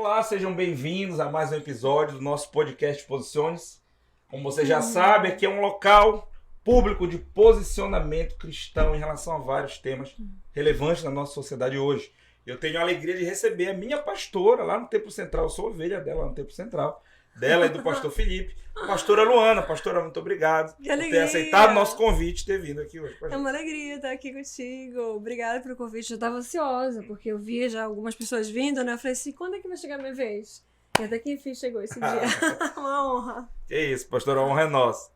Olá, sejam bem-vindos a mais um episódio do nosso podcast Posições. Como você já sabe, aqui é um local público de posicionamento cristão em relação a vários temas relevantes na nossa sociedade hoje. Eu tenho a alegria de receber a minha pastora lá no Templo Central. Eu sou ovelha dela no Templo Central, dela e do pastor Felipe. Pastora Luana. Pastora, muito obrigado por ter aceitado o nosso convite e ter vindo aqui hoje. É uma alegria estar aqui contigo. Obrigada pelo convite. Eu estava ansiosa, porque eu via já algumas pessoas vindo, né? Eu falei assim, quando é que vai chegar a minha vez? E até que enfim chegou esse dia. Uma honra. Que isso, pastora, a honra é nossa.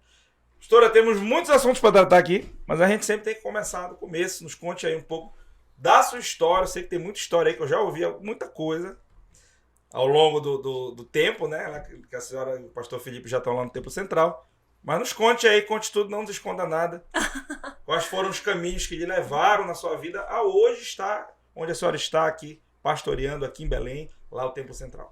Pastora, temos muitos assuntos para tratar aqui, mas a gente sempre tem que começar do começo. Nos conte aí um pouco da sua história. Eu sei que tem muita história aí, que eu já ouvi muita coisa ao longo do tempo, né? Que a senhora e o pastor Felipe já estão lá no Templo Central. Mas nos conte aí, conte tudo, não nos esconda nada. Quais foram os caminhos que lhe levaram na sua vida a hoje estar onde a senhora está aqui, pastoreando aqui em Belém, lá o Templo Central.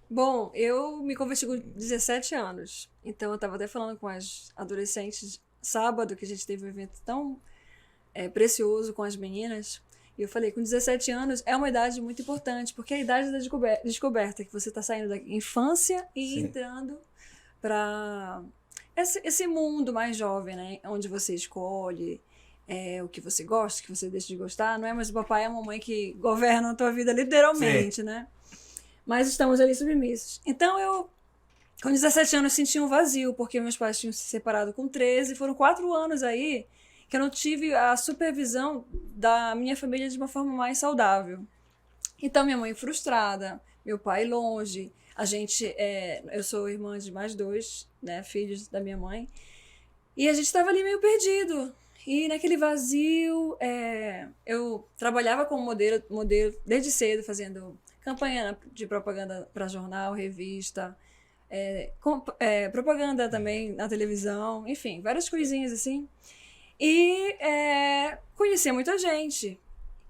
Bom, eu me converti com 17 anos. Então eu estava até falando com as adolescentes sábado, que a gente teve um evento tão precioso com as meninas. E eu falei, com 17 anos é uma idade muito importante, porque é a idade da descoberta, que você está saindo da infância e entrando para esse mundo mais jovem, né? Onde você escolhe o que você gosta, o que você deixa de gostar. Não é mais o papai e a mamãe que governam a tua vida literalmente, né? Mas estamos ali submissos. Então eu, com 17 anos, senti um vazio, porque meus pais tinham se separado com 13, foram 4 anos aí que eu não tive a supervisão da minha família de uma forma mais saudável. Então, minha mãe frustrada, meu pai longe, eu sou irmã de mais 2, né, filhos da minha mãe, e a gente estava ali meio perdido. E naquele vazio, eu trabalhava como modelo desde cedo, fazendo campanha de propaganda para jornal, revista, propaganda também na televisão, enfim, várias coisinhas assim. E conheci muita gente.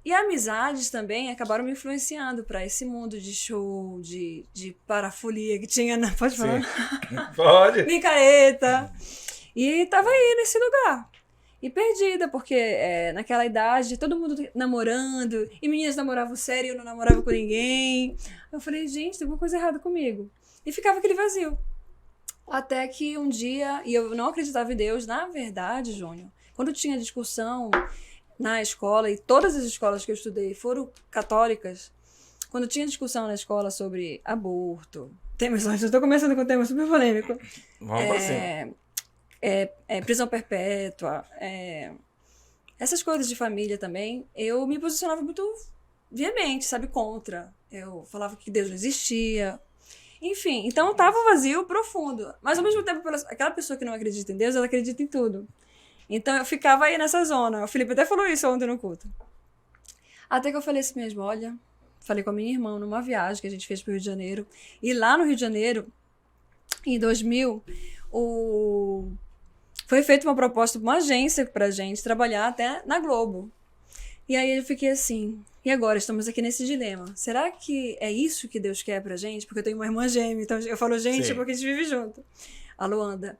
E amizades também acabaram me influenciando para esse mundo de show, de parafolia que tinha na... Pode falar? Pode. Micareta. E tava aí nesse lugar. E perdida, porque naquela idade, todo mundo namorando, e meninas namoravam sério e eu não namorava com ninguém. Eu falei, gente, tem alguma coisa errada comigo. E ficava aquele vazio. Até que um dia, e eu não acreditava em Deus, na verdade, Júnior, quando tinha discussão na escola, e todas as escolas que eu estudei foram católicas, quando tinha discussão na escola sobre aborto, temas, eu estou começando com um tema super polêmico. Vamos pra cima. Prisão perpétua, essas coisas de família também, eu me posicionava muito veemente, sabe, contra. Eu falava que Deus não existia. Enfim, então tava um vazio profundo. Mas ao mesmo tempo, aquela pessoa que não acredita em Deus, ela acredita em tudo. Então eu ficava aí nessa zona. O Felipe até falou isso ontem no culto. Até que eu falei assim mesmo, olha, falei com a minha irmã numa viagem que a gente fez pro Rio de Janeiro. E lá no Rio de Janeiro, em 2000, foi feita uma proposta para uma agência pra gente trabalhar até na Globo. E aí eu fiquei assim, e agora estamos aqui nesse dilema. Será que é isso que Deus quer pra gente? Porque eu tenho uma irmã gêmea, então eu falo gente porque a gente vive junto. A Luanda.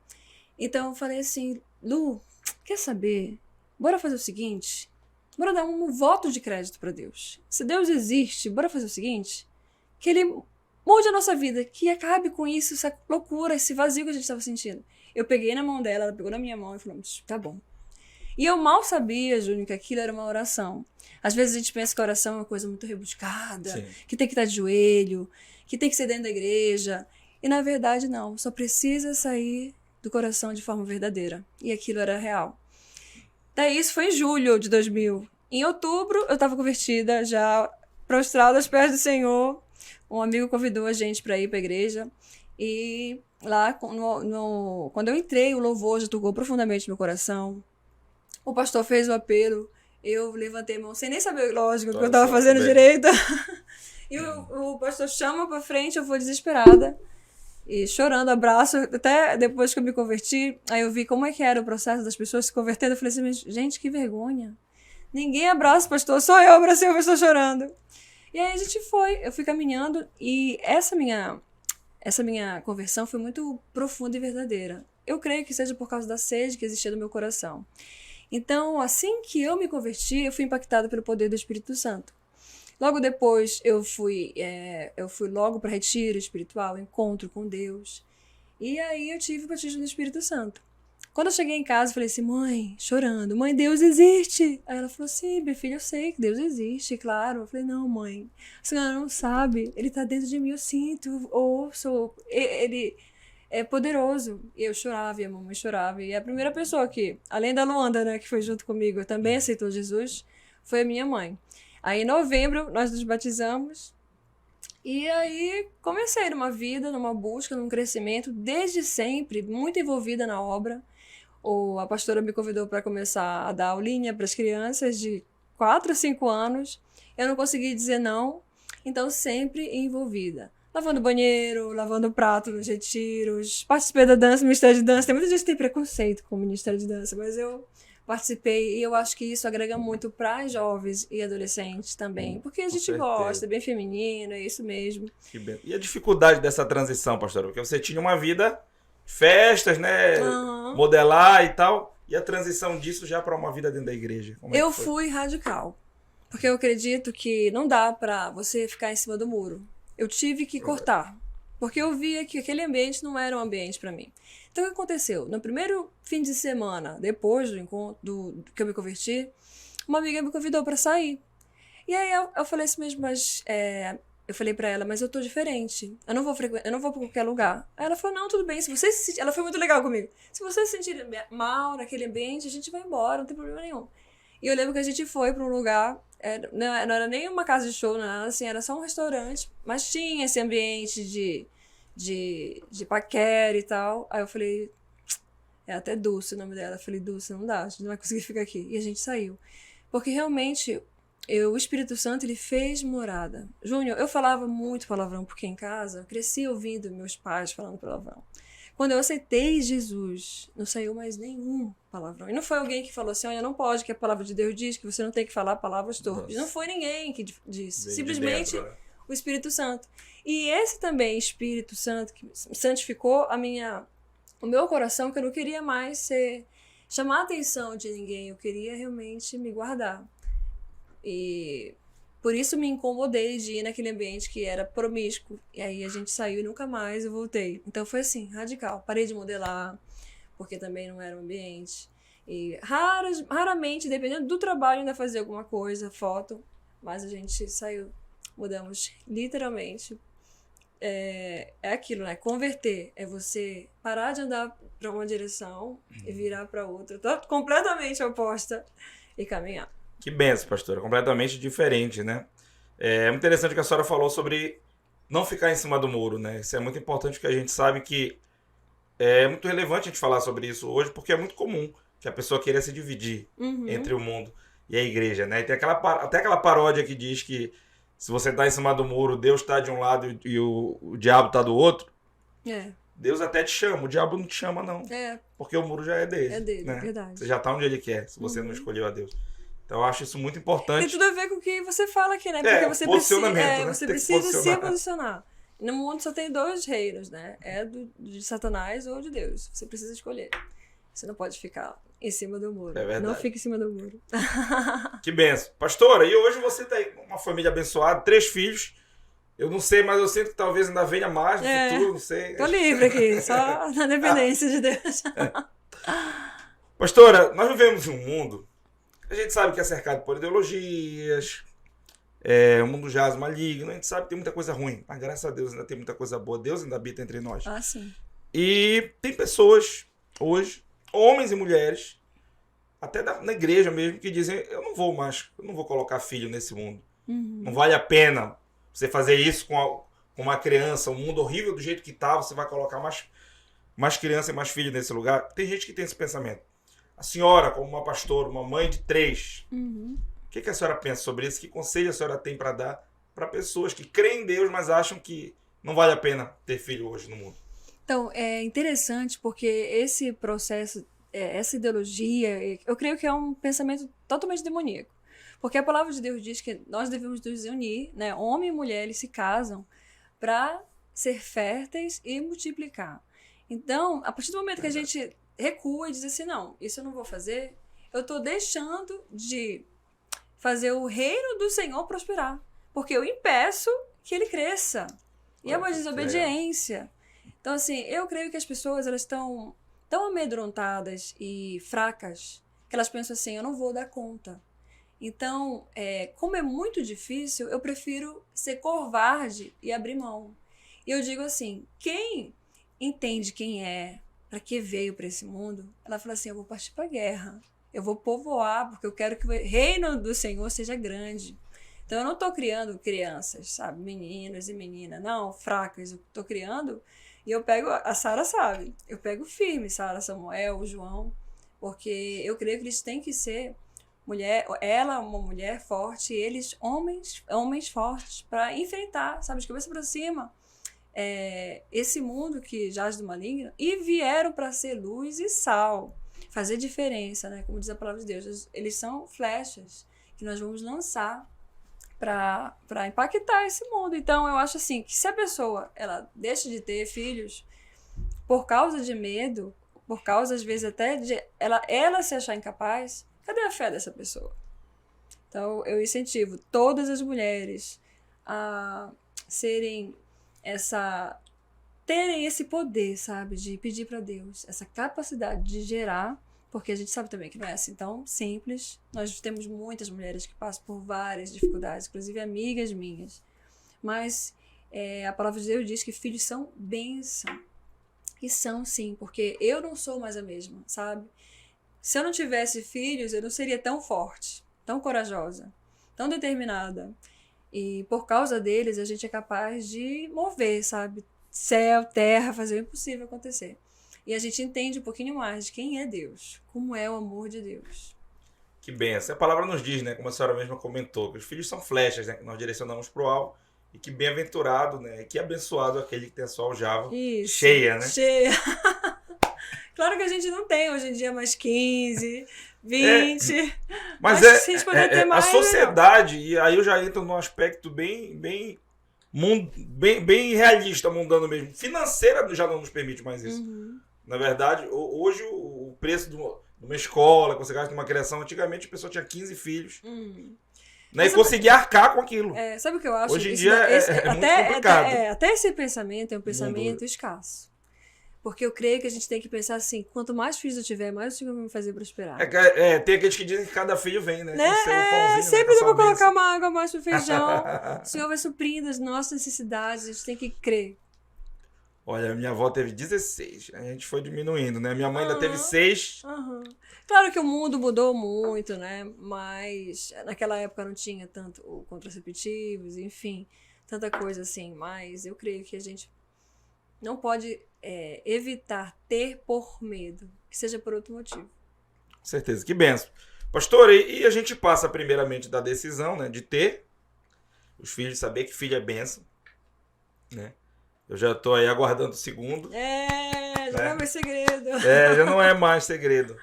Então eu falei assim, Lu, quer saber? Bora fazer o seguinte? Bora dar um voto de crédito pra Deus. Se Deus existe, bora fazer o seguinte? Que Ele mude a nossa vida, que acabe com isso, essa loucura, esse vazio que a gente estava sentindo. Eu peguei na mão dela, ela pegou na minha mão e falou, tá bom. E eu mal sabia, Júnior, que aquilo era uma oração. Às vezes a gente pensa que a oração é uma coisa muito rebuscada, que tem que estar de joelho, que tem que ser dentro da igreja. E na verdade não, só precisa sair do coração de forma verdadeira. E aquilo era real. Daí isso foi em julho de 2000. Em outubro eu estava convertida, já prostrada aos pés do Senhor. Um amigo convidou a gente para ir para a igreja. E lá, quando eu entrei, o louvor já tocou profundamente meu coração. O pastor fez o apelo, eu levantei a mão sem nem saber, lógico, o que eu estava fazendo direito. E o pastor chama para frente, eu vou desesperada. E chorando, abraço, até depois que eu me converti, aí eu vi como é que era o processo das pessoas se convertendo. Eu falei assim, gente, que vergonha. Ninguém abraça o pastor, só eu abracei o pastor chorando. E aí a gente eu fui caminhando e essa minha conversão foi muito profunda e verdadeira. Eu creio que seja por causa da sede que existia no meu coração. Então, assim que eu me converti, eu fui impactada pelo poder do Espírito Santo. Logo depois eu fui logo para retiro espiritual, encontro com Deus. E aí eu tive o batismo do Espírito Santo. Quando eu cheguei em casa, eu falei assim, mãe, chorando, mãe, Deus existe. Aí ela falou, sim, minha filha, eu sei que Deus existe, claro. Eu falei, não, mãe, a senhora não sabe, ele tá dentro de mim, eu sinto, eu ouço, ele é poderoso. E eu chorava, e a mamãe chorava. E a primeira pessoa que, além da Luanda, né, que foi junto comigo, também aceitou Jesus, foi a minha mãe. Aí em novembro, nós nos batizamos. E aí comecei numa vida, numa busca, num crescimento, desde sempre, muito envolvida na obra. A pastora me convidou para começar a dar aulinha para as crianças de 4 a 5 anos. Eu não consegui dizer não, então sempre envolvida. Lavando banheiro, lavando prato nos retiros, participei da dança, Ministério de Dança. Tem muita gente que tem preconceito com o Ministério de Dança, mas eu participei e eu acho que isso agrega muito para jovens e adolescentes também, porque a gente gosta, é bem feminino, é isso mesmo. E a dificuldade dessa transição, pastora? Porque você tinha uma vida, festas, né, modelar e tal, e a transição disso já para uma vida dentro da igreja. Como é eu que foi? Fui radical, porque eu acredito que não dá para você ficar em cima do muro. Eu tive que cortar, porque eu via que aquele ambiente não era um ambiente para mim. Então, o que aconteceu? No primeiro fim de semana, depois do encontro que eu me converti, uma amiga me convidou para sair. E aí eu falei assim mesmo, mas eu falei para ela, mas eu tô diferente. Eu não vou para qualquer lugar. Aí ela falou, não, tudo bem. Se você se sentir... Ela foi muito legal comigo. Se você se sentir mal naquele ambiente, a gente vai embora, não tem problema nenhum. E eu lembro que a gente foi para um lugar, não era nem uma casa de show, não era nada assim, era só um restaurante, mas tinha esse ambiente de paquera e tal. Aí eu falei, é até Dulce o nome dela. Eu falei, Dulce, não dá, a gente não vai conseguir ficar aqui. E a gente saiu. Porque realmente, o Espírito Santo, ele fez morada. Júnior, eu falava muito palavrão, porque em casa eu cresci ouvindo meus pais falando palavrão. Quando eu aceitei Jesus, não saiu mais nenhum palavrão. E não foi alguém que falou assim, olha, não pode, que a palavra de Deus diz que você não tem que falar palavras torpes. Não foi ninguém que disse. Simplesmente de dentro, né? O Espírito Santo. E esse também Espírito Santo que santificou o meu coração, que eu não queria mais chamar a atenção de ninguém. Eu queria realmente me guardar. E por isso me incomodei de ir naquele ambiente que era promíscuo. E aí a gente saiu e nunca mais eu voltei. Então foi assim, radical. Parei de modelar, porque também não era um ambiente. E raramente, dependendo do trabalho, ainda fazia alguma coisa, foto. Mas a gente saiu, mudamos literalmente. É aquilo, né? Converter é você parar de andar para uma direção e virar para outra, completamente oposta, e caminhar. Que benção, pastora. Completamente diferente, né? É muito interessante que a senhora falou sobre não ficar em cima do muro, né? Isso é muito importante, porque a gente sabe que é muito relevante a gente falar sobre isso hoje, porque é muito comum que a pessoa queira se dividir entre o mundo e a igreja, né? E tem até aquela paródia que diz que se você está em cima do muro, Deus está de um lado e o diabo está do outro. Deus até te chama, o diabo não te chama, não. Porque o muro já é dele. É dele, né? É verdade. Você já está onde ele quer, se você não escolheu a Deus. Então eu acho isso muito importante. Tem tudo a ver com o que você fala aqui, né? Porque você precisa, né? você precisa se posicionar. No mundo só tem 2 reinos, né? É de Satanás ou de Deus. Você precisa escolher. Você não pode ficar em cima do muro. É verdade. Não fique em cima do muro. Que benção. Pastora, e hoje você tá aí com uma família abençoada, 3 filhos. Eu não sei, mas eu sinto que talvez ainda venha mais no futuro, não sei. Tô livre aqui, só na dependência de Deus. Pastora, nós vivemos em um mundo, a gente sabe que é cercado por ideologias, o mundo jaz maligno, a gente sabe que tem muita coisa ruim, mas graças a Deus ainda tem muita coisa boa, Deus ainda habita entre nós. Ah, sim. E tem pessoas hoje, homens e mulheres, até na igreja mesmo, que dizem, eu não vou colocar filho nesse mundo. Não vale a pena você fazer isso com uma criança, um mundo horrível do jeito que tá, você vai colocar mais criança e mais filho nesse lugar. Tem gente que tem esse pensamento. A senhora, como uma pastora, uma mãe de 3, o que a senhora pensa sobre isso? Que conselho a senhora tem para dar para pessoas que creem em Deus, mas acham que não vale a pena ter filho hoje no mundo? Então, é interessante porque esse processo, essa ideologia, eu creio que é um pensamento totalmente demoníaco. Porque a palavra de Deus diz que nós devemos nos unir, né? Homem e mulher, eles se casam para ser férteis e multiplicar. Então, a partir do momento que a gente recua e diz assim, não, isso eu não vou fazer, eu estou deixando de fazer o reino do Senhor prosperar. porque eu impeço que ele cresça. E é uma Olha, que desobediência. Então, assim, eu creio que as pessoas, elas estão tão amedrontadas e fracas, que elas pensam assim, eu não vou dar conta. Então, como é muito difícil, eu prefiro ser covarde e abrir mão. E eu digo assim, quem entende quem é, para que veio para esse mundo, ela fala assim, eu vou partir para a guerra. Eu vou povoar, porque eu quero que o reino do Senhor seja grande. Então, eu não estou criando crianças, sabe? Meninos e meninas, não, fracas. Eu estou criando e eu pego, a Sara sabe, eu pego firme, Sara, Samuel, João, porque eu creio que eles têm que ser mulher, ela uma mulher forte, eles homens fortes para enfrentar, sabe, de cabeça para cima, esse mundo que jaz do maligno, e vieram para ser luz e sal, fazer diferença, né? Como diz a palavra de Deus, eles são flechas que nós vamos lançar para impactar esse mundo. Então eu acho assim que se a pessoa ela deixa de ter filhos por causa de medo, por causa às vezes até de ela se achar incapaz, cadê a fé dessa pessoa? Então eu incentivo todas as mulheres a terem esse poder, sabe, de pedir para Deus, essa capacidade de gerar, porque a gente sabe também que não é assim tão simples. Nós temos muitas mulheres que passam por várias dificuldades, inclusive amigas minhas. Mas a palavra de Deus diz que filhos são bênção. E são sim, porque eu não sou mais a mesma, sabe? Se eu não tivesse filhos, eu não seria tão forte, tão corajosa, tão determinada. E por causa deles, a gente é capaz de mover, sabe? Céu, terra, fazer o impossível acontecer. E a gente entende um pouquinho mais de quem é Deus, como é o amor de Deus. Que benção. A palavra nos diz, né, como a senhora mesma comentou, que os filhos são flechas, né, que nós direcionamos para o alvo, e que bem-aventurado, né, que abençoado aquele que tem a sua aljava cheia, né? Cheia. Claro que a gente não tem hoje em dia mais 15, 20. Mas se a gente puder ter mais, a sociedade, e aí eu já entro num aspecto bem realista, mundano mesmo. Financeira já não nos permite mais isso. Uhum. Na verdade, hoje o preço de uma escola, que você gasta numa criação, antigamente a pessoa tinha 15 filhos. Né, e conseguia arcar com aquilo. Sabe o que eu acho? Hoje em dia é muito complicado. Até esse pensamento é um pensamento escasso. Porque eu creio que a gente tem que pensar assim, quanto mais filhos eu tiver, mais o Senhor vai me fazer prosperar. Tem aqueles que dizem que cada filho vem, né? Sempre eu vou colocar uma água mais pro feijão. O Senhor vai suprindo as nossas necessidades, a gente tem que crer. Olha, minha avó teve 16, a gente foi diminuindo, né? Minha mãe ainda teve 6. Claro que o mundo mudou muito, né? Mas naquela época não tinha tanto contraceptivos, enfim, tanta coisa assim. Mas eu creio que a gente não pode evitar ter por medo, que seja por outro motivo. Com certeza, que benção. Pastor, e a gente passa primeiramente da decisão, né, de ter os filhos, saber que filho é benção, né? Eu já estou aí aguardando o segundo. Já não é mais segredo. Já não é mais segredo.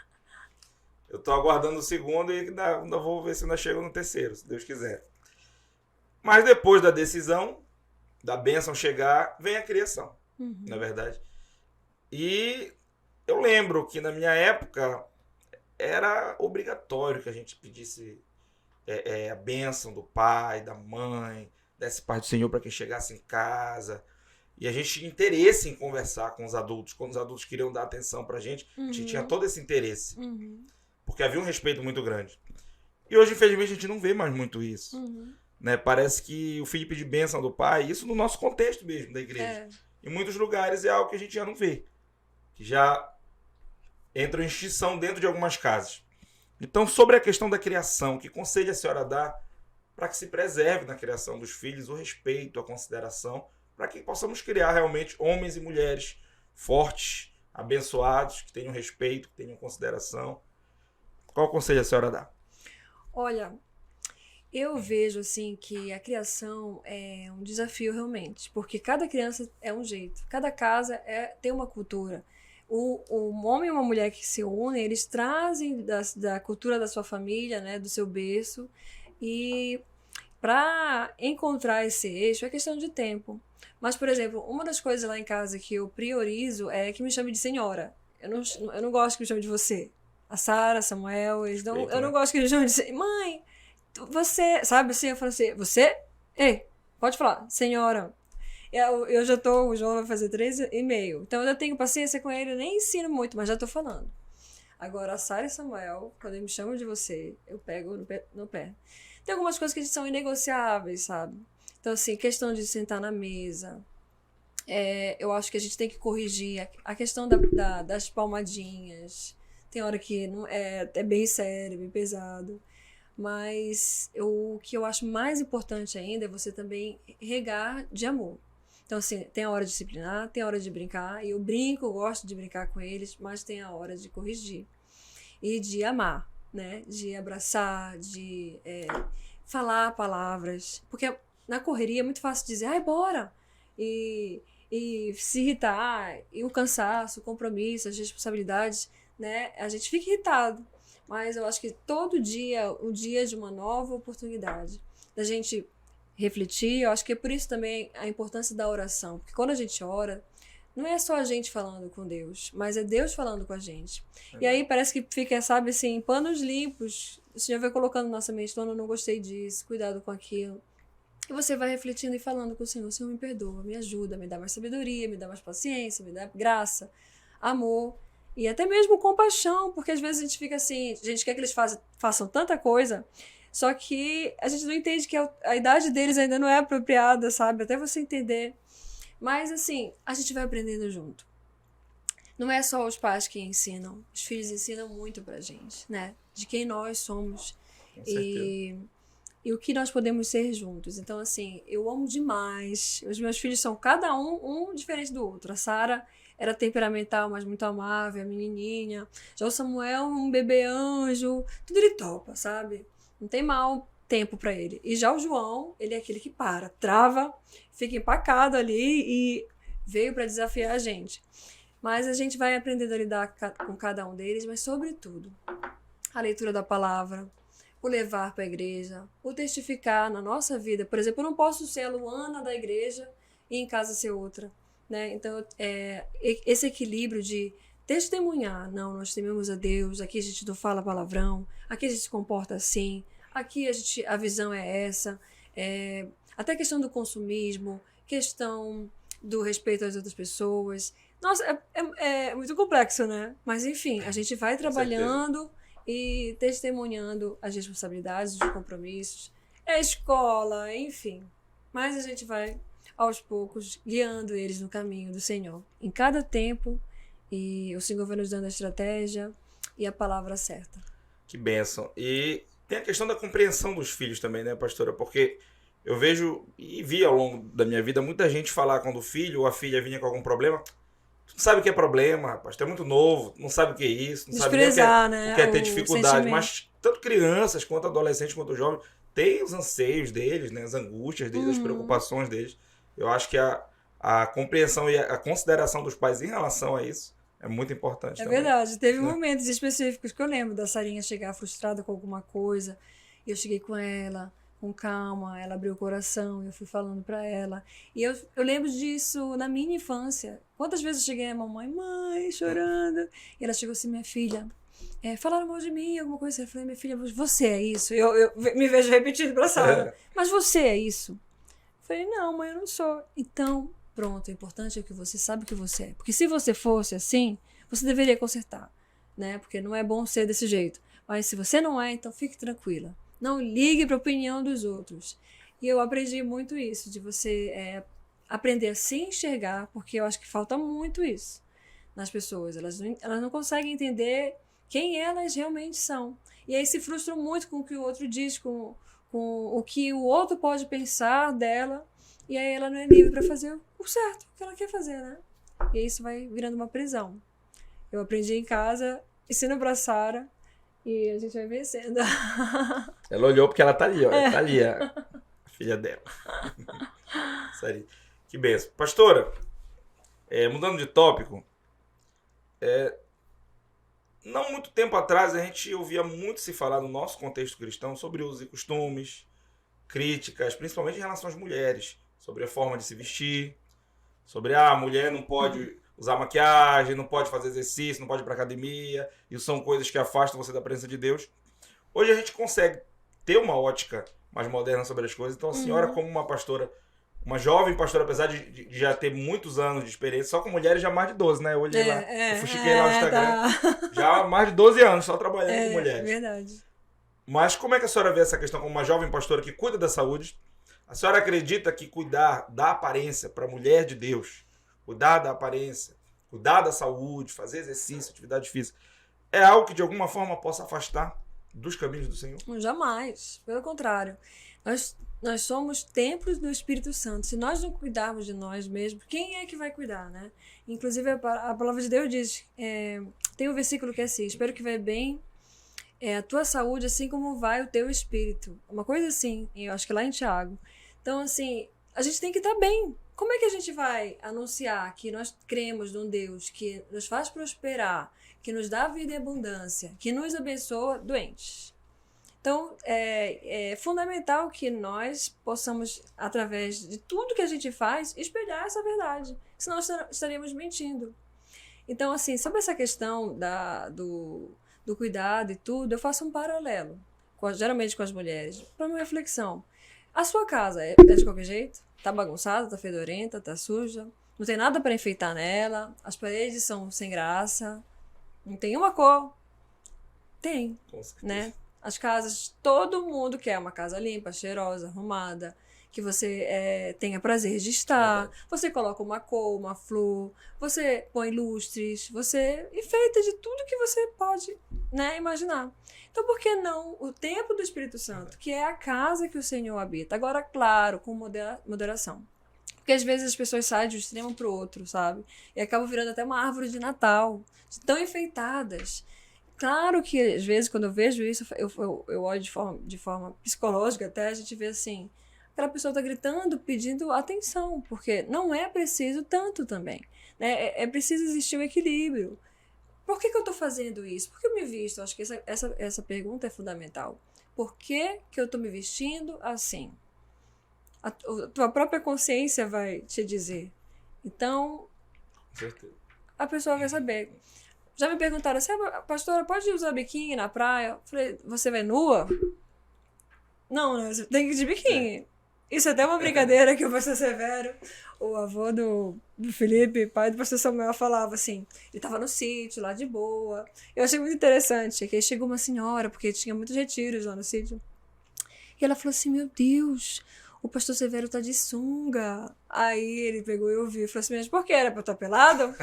Eu estou aguardando o segundo e ainda vou ver se ainda chego no terceiro, se Deus quiser. Mas depois da decisão, da bênção chegar, vem a criação, na verdade. E eu lembro que na minha época era obrigatório que a gente pedisse a bênção do pai, da mãe, desse pai do Senhor para quem chegasse em casa. E a gente tinha interesse em conversar com os adultos. Quando os adultos queriam dar atenção pra gente, a gente tinha todo esse interesse. Porque havia um respeito muito grande. E hoje, infelizmente, a gente não vê mais muito isso. Né? Parece que o filho pedir bênção do pai, isso no nosso contexto mesmo, da igreja. Em muitos lugares é algo que a gente já não vê. Que já entra em extinção dentro de algumas casas. Então, sobre a questão da criação, que conselho a senhora dá para que se preserve na criação dos filhos o respeito, a consideração, para que possamos criar realmente homens e mulheres fortes, abençoados, que tenham respeito, que tenham consideração. Qual conselho a senhora dá? Olha, eu vejo assim que a criação é um desafio realmente, porque cada criança é um jeito, cada casa tem uma cultura. Um homem e uma mulher que se unem, eles trazem da cultura da sua família, né, do seu berço, e para encontrar esse eixo é questão de tempo. Mas, por exemplo, uma das coisas lá em casa que eu priorizo é que me chame de senhora. Eu não gosto que me chame de você. A Sara, Samuel, eu não gosto que me chame de mãe, você, sabe assim, eu falo assim, você Ei, pode falar, senhora. Eu já tô, o João vai fazer 3,5. Então eu já tenho paciência com ele, eu nem ensino muito, mas já tô falando. Agora, a Sara e Samuel, quando eles me chamam de você, eu pego no pé. Tem algumas coisas que são inegociáveis, sabe? Então, assim, questão de sentar na mesa. Eu acho que a gente tem que corrigir a questão das palmadinhas. Tem hora que não é bem sério, bem pesado. Mas o que eu acho mais importante ainda é você também regar de amor. Então, assim, tem a hora de disciplinar, tem a hora de brincar. E eu brinco, eu gosto de brincar com eles, mas tem a hora de corrigir. E de amar, né? De abraçar, de falar palavras. Porque na correria é muito fácil dizer, ai, bora! E se irritar, e o cansaço, o compromisso, as responsabilidades, né? A gente fica irritado. Mas eu acho que todo dia, o dia de uma nova oportunidade. Da gente refletir, eu acho que é por isso também a importância da oração. Porque quando a gente ora, não é só a gente falando com Deus, mas é Deus falando com a gente. E aí parece que fica, sabe, assim, panos limpos. O Senhor vai colocando na nossa mente, eu não gostei disso, cuidado com aquilo. E você vai refletindo e falando com o Senhor me perdoa, me ajuda, me dá mais sabedoria, me dá mais paciência, me dá graça, amor e até mesmo compaixão, porque às vezes a gente fica assim, a gente quer que eles façam tanta coisa, só que a gente não entende que a idade deles ainda não é apropriada, sabe? Até você entender. Mas assim, a gente vai aprendendo junto. Não é só os pais que ensinam, os filhos ensinam muito pra gente, né? De quem nós somos. Com certeza. E o que nós podemos ser juntos. Então, assim, eu amo demais. Os meus filhos são cada um diferente do outro. A Sara era temperamental, mas muito amável, a menininha. Já o Samuel, um bebê anjo. Tudo ele topa, sabe? Não tem mau tempo pra ele. E já o João, ele é aquele que para, trava, fica empacado ali e veio pra desafiar a gente. Mas a gente vai aprendendo a lidar com cada um deles, mas sobretudo, a leitura da palavra, o levar para a igreja, o testificar na nossa vida. Por exemplo, eu não posso ser a Luana da igreja e em casa ser outra, né? Então, esse equilíbrio de testemunhar, não, nós tememos a Deus, aqui a gente não fala palavrão, aqui a gente se comporta assim, aqui a visão é essa, até a questão do consumismo, questão do respeito às outras pessoas. Nossa, é muito complexo, né? Mas enfim, a gente vai trabalhando e testemunhando as responsabilidades, os compromissos, a escola, enfim. Mas a gente vai, aos poucos, guiando eles no caminho do Senhor. Em cada tempo, e o Senhor vai nos dando a estratégia e a palavra certa. Que bênção. E tem a questão da compreensão dos filhos também, né, pastora? Porque eu vejo e vi ao longo da minha vida muita gente falar quando o filho ou a filha vinha com algum problema. Tu não sabe o que é problema, rapaz. Tu é muito novo, não sabe o que é isso, não sabe nem o que é ter dificuldade. Mas tanto crianças, quanto adolescentes, quanto jovens, têm os anseios deles, né, as angústias deles, as preocupações deles. Eu acho que a compreensão e a consideração dos pais em relação a isso é muito importante também. Verdade. Teve momentos específicos que eu lembro da Sarinha chegar frustrada com alguma coisa. E eu cheguei com ela, com calma, ela abriu o coração, eu fui falando pra ela. E eu lembro disso na minha infância. Quantas vezes eu cheguei a mamãe, mãe, chorando. E ela chegou assim, minha filha, falaram mal de mim, alguma coisa. Eu falei, minha filha, você é isso? Eu me vejo repetindo pra Sara. Mas você é isso? Eu falei, não, mãe, eu não sou. Então, pronto, o importante é que você sabe o que você é. Porque se você fosse assim, você deveria consertar, né? Porque não é bom ser desse jeito. Mas se você não é, então fique tranquila. Não ligue para a opinião dos outros. E eu aprendi muito isso, de você aprender a se enxergar, porque eu acho que falta muito isso nas pessoas. Elas não conseguem entender quem elas realmente são. E aí se frustram muito com o que o outro diz, com o que o outro pode pensar dela. E aí ela não é livre para fazer o certo, o que ela quer fazer, né? E aí isso vai virando uma prisão. Eu aprendi em casa, ensino pra Sara, e a gente vai vencendo. Ela olhou porque ela tá ali, ó. Tá ali a filha dela. Isso aí. Que benção. Pastora, mudando de tópico, não muito tempo atrás a gente ouvia muito se falar no nosso contexto cristão sobre usos e costumes, críticas, principalmente em relação às mulheres, sobre a forma de se vestir, sobre a mulher não pode usar maquiagem, não pode fazer exercício, não pode ir para academia, isso são coisas que afastam você da presença de Deus. Hoje a gente consegue ter uma ótica mais moderna sobre as coisas. Então a senhora, como uma pastora, uma jovem pastora, apesar de já ter muitos anos de experiência, só com mulheres já mais de 12, né? Eu olhei lá, eu fuxiquei lá no Instagram. Já há mais de 12 anos só trabalhando com mulheres. É verdade. Mas como é que a senhora vê essa questão como uma jovem pastora que cuida da saúde? A senhora acredita que cuidar da aparência para a mulher de Deus, cuidar da aparência, cuidar da saúde, fazer exercício, atividade física, é algo que de alguma forma possa afastar dos caminhos do Senhor? Jamais. Pelo contrário. Nós somos templos do Espírito Santo. Se nós não cuidarmos de nós mesmos, quem é que vai cuidar, né? Inclusive, a palavra de Deus diz, tem um versículo que é assim, espero que vai bem a tua saúde, assim como vai o teu espírito. Uma coisa assim, eu acho que lá em Tiago. Então, assim, a gente tem que estar bem. Como é que a gente vai anunciar que nós cremos num Deus que nos faz prosperar, que nos dá vida e abundância, que nos abençoa doentes? Então, é fundamental que nós possamos, através de tudo que a gente faz, espelhar essa verdade. Senão estaríamos mentindo. Então, assim, sobre essa questão do cuidado e tudo, eu faço um paralelo, geralmente com as mulheres, para uma reflexão. A sua casa é de qualquer jeito? Tá bagunçada, tá fedorenta, tá suja, não tem nada para enfeitar nela, as paredes são sem graça, não tem uma cor. Tem, né? As casas, todo mundo quer uma casa limpa, cheirosa, arrumada, que você tenha prazer de estar. Você coloca uma cor, uma flor, você põe lustres, você enfeita de tudo que você pode, né, imaginar. Então, por que não o templo do Espírito Santo, que é a casa que o Senhor habita? Agora, claro, com moderação. Porque às vezes as pessoas saem de um extremo para o outro, sabe? E acabam virando até uma árvore de Natal, de tão enfeitadas. Claro que, às vezes, quando eu vejo isso, eu olho de forma psicológica até, a gente vê assim, aquela pessoa está gritando, pedindo atenção, porque não é preciso tanto também, né? É preciso existir um equilíbrio. Por que eu estou fazendo isso? Por que eu me visto? Acho que essa pergunta é fundamental. Por que eu estou me vestindo assim? A tua própria consciência vai te dizer. Então, a pessoa vai saber. Já me perguntaram, pastora, pode usar biquíni na praia? Eu falei, você vai nua? Não, né? Você tem que ir de biquíni. Isso é até uma brincadeira que o pastor Severo, o avô do Felipe, pai do pastor Samuel, falava assim, ele estava no sítio, lá de boa. Eu achei muito interessante, que aí chegou uma senhora, porque tinha muitos retiros lá no sítio, e ela falou assim, meu Deus, o pastor Severo tá de sunga. Aí ele pegou e ouviu e falou assim, mas por que? Era pra eu estar pelado?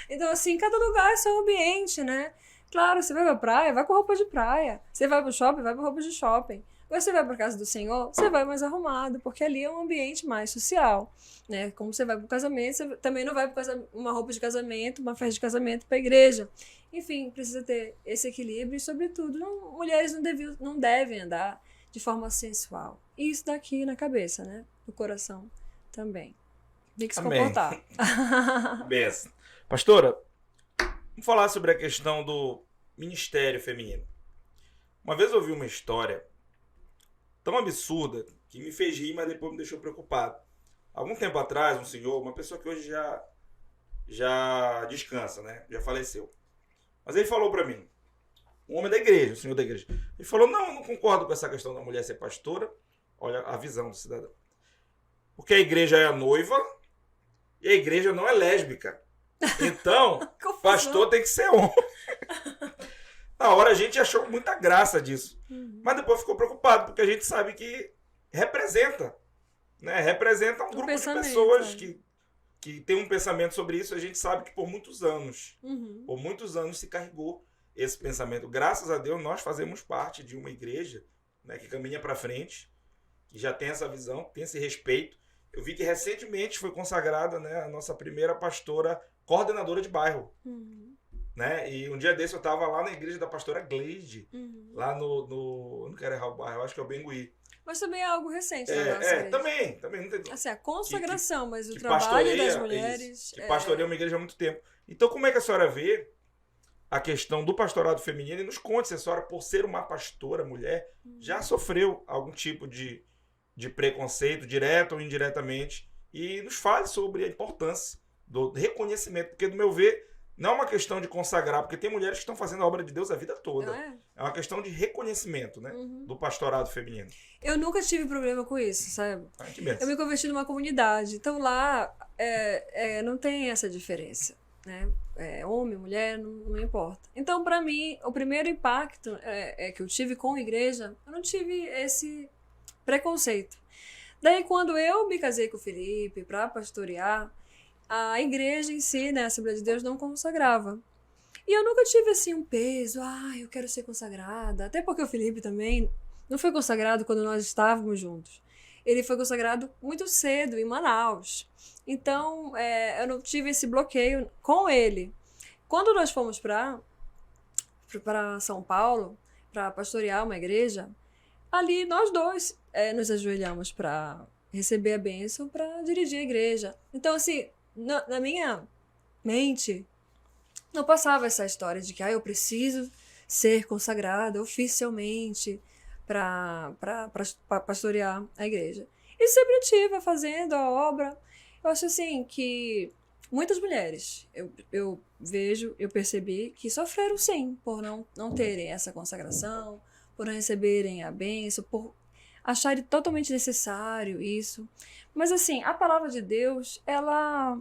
Então, assim, cada lugar é seu ambiente, né? Claro, você vai pra praia, vai com roupa de praia. Você vai pro shopping, vai com roupa de shopping. Quando você vai pra casa do Senhor, você vai mais arrumado, porque ali é um ambiente mais social, né? Como você vai pro casamento, você também não vai pra uma roupa de casamento, uma festa de casamento pra igreja. Enfim, precisa ter esse equilíbrio e, sobretudo, mulheres não devem andar de forma sensual. E isso daqui na cabeça, né? No coração também. Tem que se comportar. Benção. Pastora, vamos falar sobre a questão do ministério feminino. Uma vez eu ouvi uma história tão absurda que me fez rir, mas depois me deixou preocupado. Algum tempo atrás, um senhor, uma pessoa que hoje já descansa, né? Já faleceu. Mas ele falou pra mim, um homem da igreja, um senhor da igreja. Ele falou, não, eu não concordo com essa questão da mulher ser pastora. Olha a visão do cidadão. Porque a igreja é a noiva e a igreja não é lésbica. Então, pastor tem que ser homem. Na hora a gente achou muita graça disso. Mas depois ficou preocupado, porque a gente sabe que representa, né? Representa um grupo de pessoas que tem um pensamento sobre isso. A gente sabe que por muitos anos se carregou esse pensamento. Graças a Deus, nós fazemos parte de uma igreja, né, que caminha para frente, que já tem essa visão, tem esse respeito. Eu vi que recentemente foi consagrada, né, a nossa primeira pastora coordenadora de bairro. Né? E um dia desse eu estava lá na igreja da pastora Gleide, lá no não quero errar o bairro, eu acho que é o Bengui. Mas também é algo recente na nossa igreja. Também não tem... Assim, a consagração, mas o trabalho das mulheres... Que pastoreia uma igreja há muito tempo. Então, como é que a senhora vê a questão do pastorado feminino? E nos conte se a senhora, por ser uma pastora mulher, já sofreu algum tipo de preconceito, direto ou indiretamente, e nos fale sobre a importância do reconhecimento, porque, do meu ver, Não é uma questão de consagrar, porque tem mulheres que estão fazendo a obra de Deus a vida toda. Não é? É uma questão de reconhecimento, né? Uhum. Do pastorado feminino. Eu nunca tive problema com isso, sabe? Ah, que Eu benção. me converti numa comunidade, então lá não tem essa diferença, né? Homem, mulher, não importa. Então, para mim, o primeiro impacto que eu tive com a igreja, eu não tive esse preconceito. Daí, quando eu me casei com o Felipe para pastorear, a igreja em si, né, a Assembleia de Deus, não consagrava. E eu nunca tive, assim, um peso, eu quero ser consagrada. Até porque o Felipe também não foi consagrado quando nós estávamos juntos. Ele foi consagrado muito cedo, em Manaus. Então, eu não tive esse bloqueio com ele. Quando nós fomos para São Paulo, para pastorear uma igreja, ali nós dois nos ajoelhamos para receber a bênção, para dirigir a igreja. Então, assim, na minha mente, não passava essa história de que eu preciso ser consagrada oficialmente para pastorear a igreja. E sempre estive fazendo a obra. Eu acho assim que muitas mulheres, eu percebi que sofreram sim por não terem essa consagração, por não receberem a bênção, por acharem totalmente necessário isso. Mas assim, a palavra de Deus, ela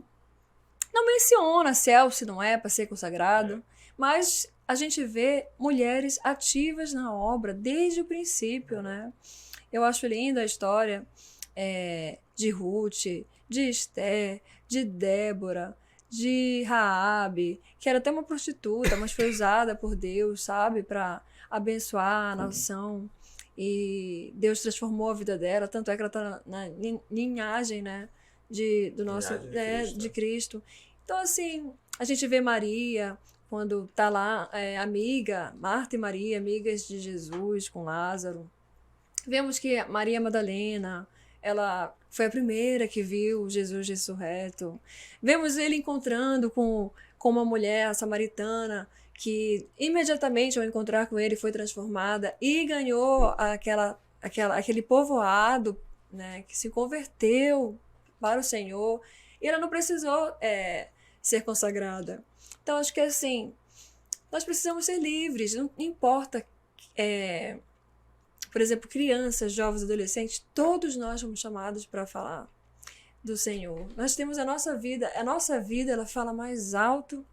não menciona se é ou se não é para ser consagrado, mas a gente vê mulheres ativas na obra desde o princípio, né? Eu acho linda a história de Ruth, de Esther, de Débora, de Raabe, que era até uma prostituta, mas foi usada por Deus, sabe, para abençoar a nação. E Deus transformou a vida dela, tanto é que ela está na linhagem, né, do nosso de Cristo. Então, assim, a gente vê Maria, quando está lá, amiga, Marta e Maria, amigas de Jesus com Lázaro. Vemos que Maria Madalena, ela foi a primeira que viu Jesus ressurreto. Vemos ele encontrando com uma mulher samaritana que imediatamente ao encontrar com ele foi transformada e ganhou aquele povoado, né, que se converteu para o Senhor. E ela não precisou ser consagrada. Então, acho que assim, nós precisamos ser livres, não importa... por exemplo, crianças, jovens, adolescentes, todos nós somos chamados para falar do Senhor. Nós temos a nossa vida ela fala mais alto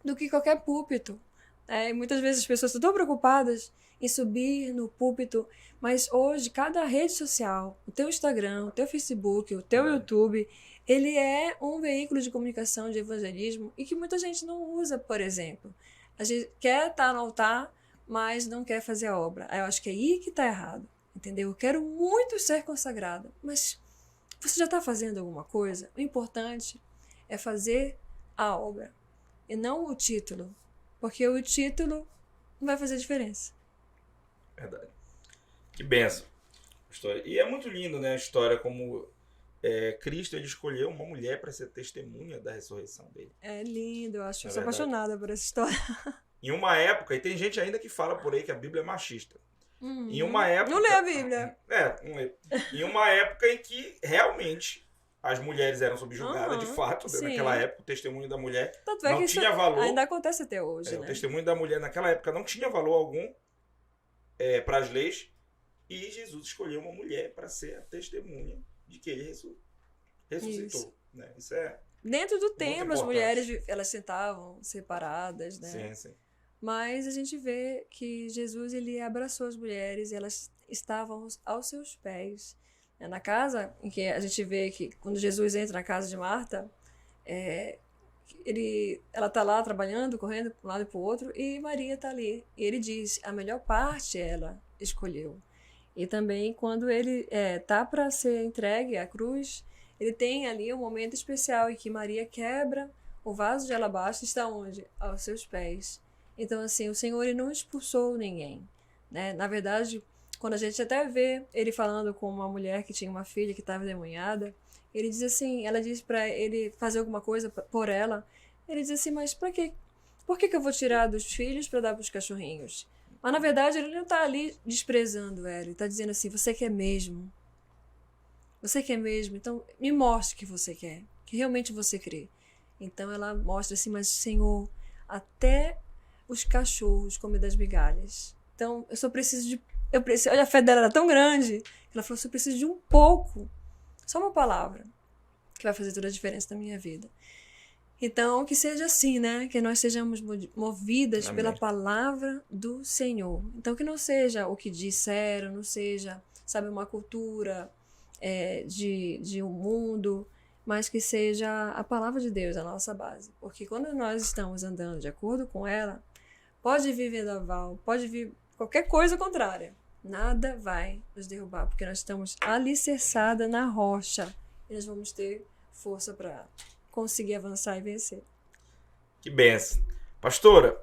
do que qualquer púlpito. E muitas vezes as pessoas estão tão preocupadas em subir no púlpito, mas hoje cada rede social, o teu Instagram, o teu Facebook, o teu YouTube, ele é um veículo de comunicação, de evangelismo, e que muita gente não usa, por exemplo. A gente quer estar no altar, mas não quer fazer a obra. Eu acho que é aí que está errado, entendeu? Eu quero muito ser consagrada, mas você já está fazendo alguma coisa? O importante é fazer a obra, e não o título, porque o título não vai fazer diferença. Verdade. Que benção. E é muito lindo, né, a história como Cristo ele escolheu uma mulher para ser testemunha da ressurreição dele. É lindo, eu acho. Eu sou apaixonada por essa história. Em uma época, e tem gente ainda que fala por aí que a Bíblia é machista. Em uma época... Não lê a Bíblia. Não lê. Em uma época em que realmente as mulheres eram subjugadas, de fato, né? Naquela época o testemunho da mulher não tinha valor. Ainda acontece até hoje, né? O testemunho da mulher naquela época não tinha valor algum para as leis, e Jesus escolheu uma mulher para ser a testemunha de que ele ressuscitou. Né? Isso é dentro do templo, as mulheres elas sentavam separadas, né? Sim, sim. Mas a gente vê que Jesus ele abraçou as mulheres e elas estavam aos seus pés. Na casa em que a gente vê que quando Jesus entra na casa de Marta, ela está lá trabalhando, correndo para um lado e para o outro, e Maria está ali. E ele diz, a melhor parte ela escolheu. E também quando ele está para ser entregue à cruz, ele tem ali um momento especial em que Maria quebra o vaso de alabastro, está onde? Aos seus pés. Então, assim, o Senhor ele não expulsou ninguém, né? Na verdade, quando a gente até vê ele falando com uma mulher que tinha uma filha que estava endemoniada, ele diz assim, ela diz para ele fazer alguma coisa por ela, ele diz assim, mas para quê? Por que eu vou tirar dos filhos para dar para os cachorrinhos? Mas, na verdade, ele não está ali desprezando ela, ele está dizendo assim, você quer mesmo? Você quer mesmo? Então, me mostre que você quer, que realmente você crê. Então ela mostra assim, mas Senhor, até os cachorros comem das migalhas. Então eu só preciso de... olha, a fé dela era tão grande, que ela falou, eu só preciso de um pouco, só uma palavra, que vai fazer toda a diferença na minha vida. Então, que seja assim, né? Que nós sejamos movidas Amém. pela palavra do Senhor. Então, que não seja o que disseram, não seja, sabe, uma cultura de um mundo, mas que seja a palavra de Deus a nossa base. Porque quando nós estamos andando de acordo com ela, pode vir vendaval, pode vir qualquer coisa contrária. Nada vai nos derrubar, porque nós estamos alicerçadas na rocha e nós vamos ter força para conseguir avançar e vencer. Que benção. Pastora,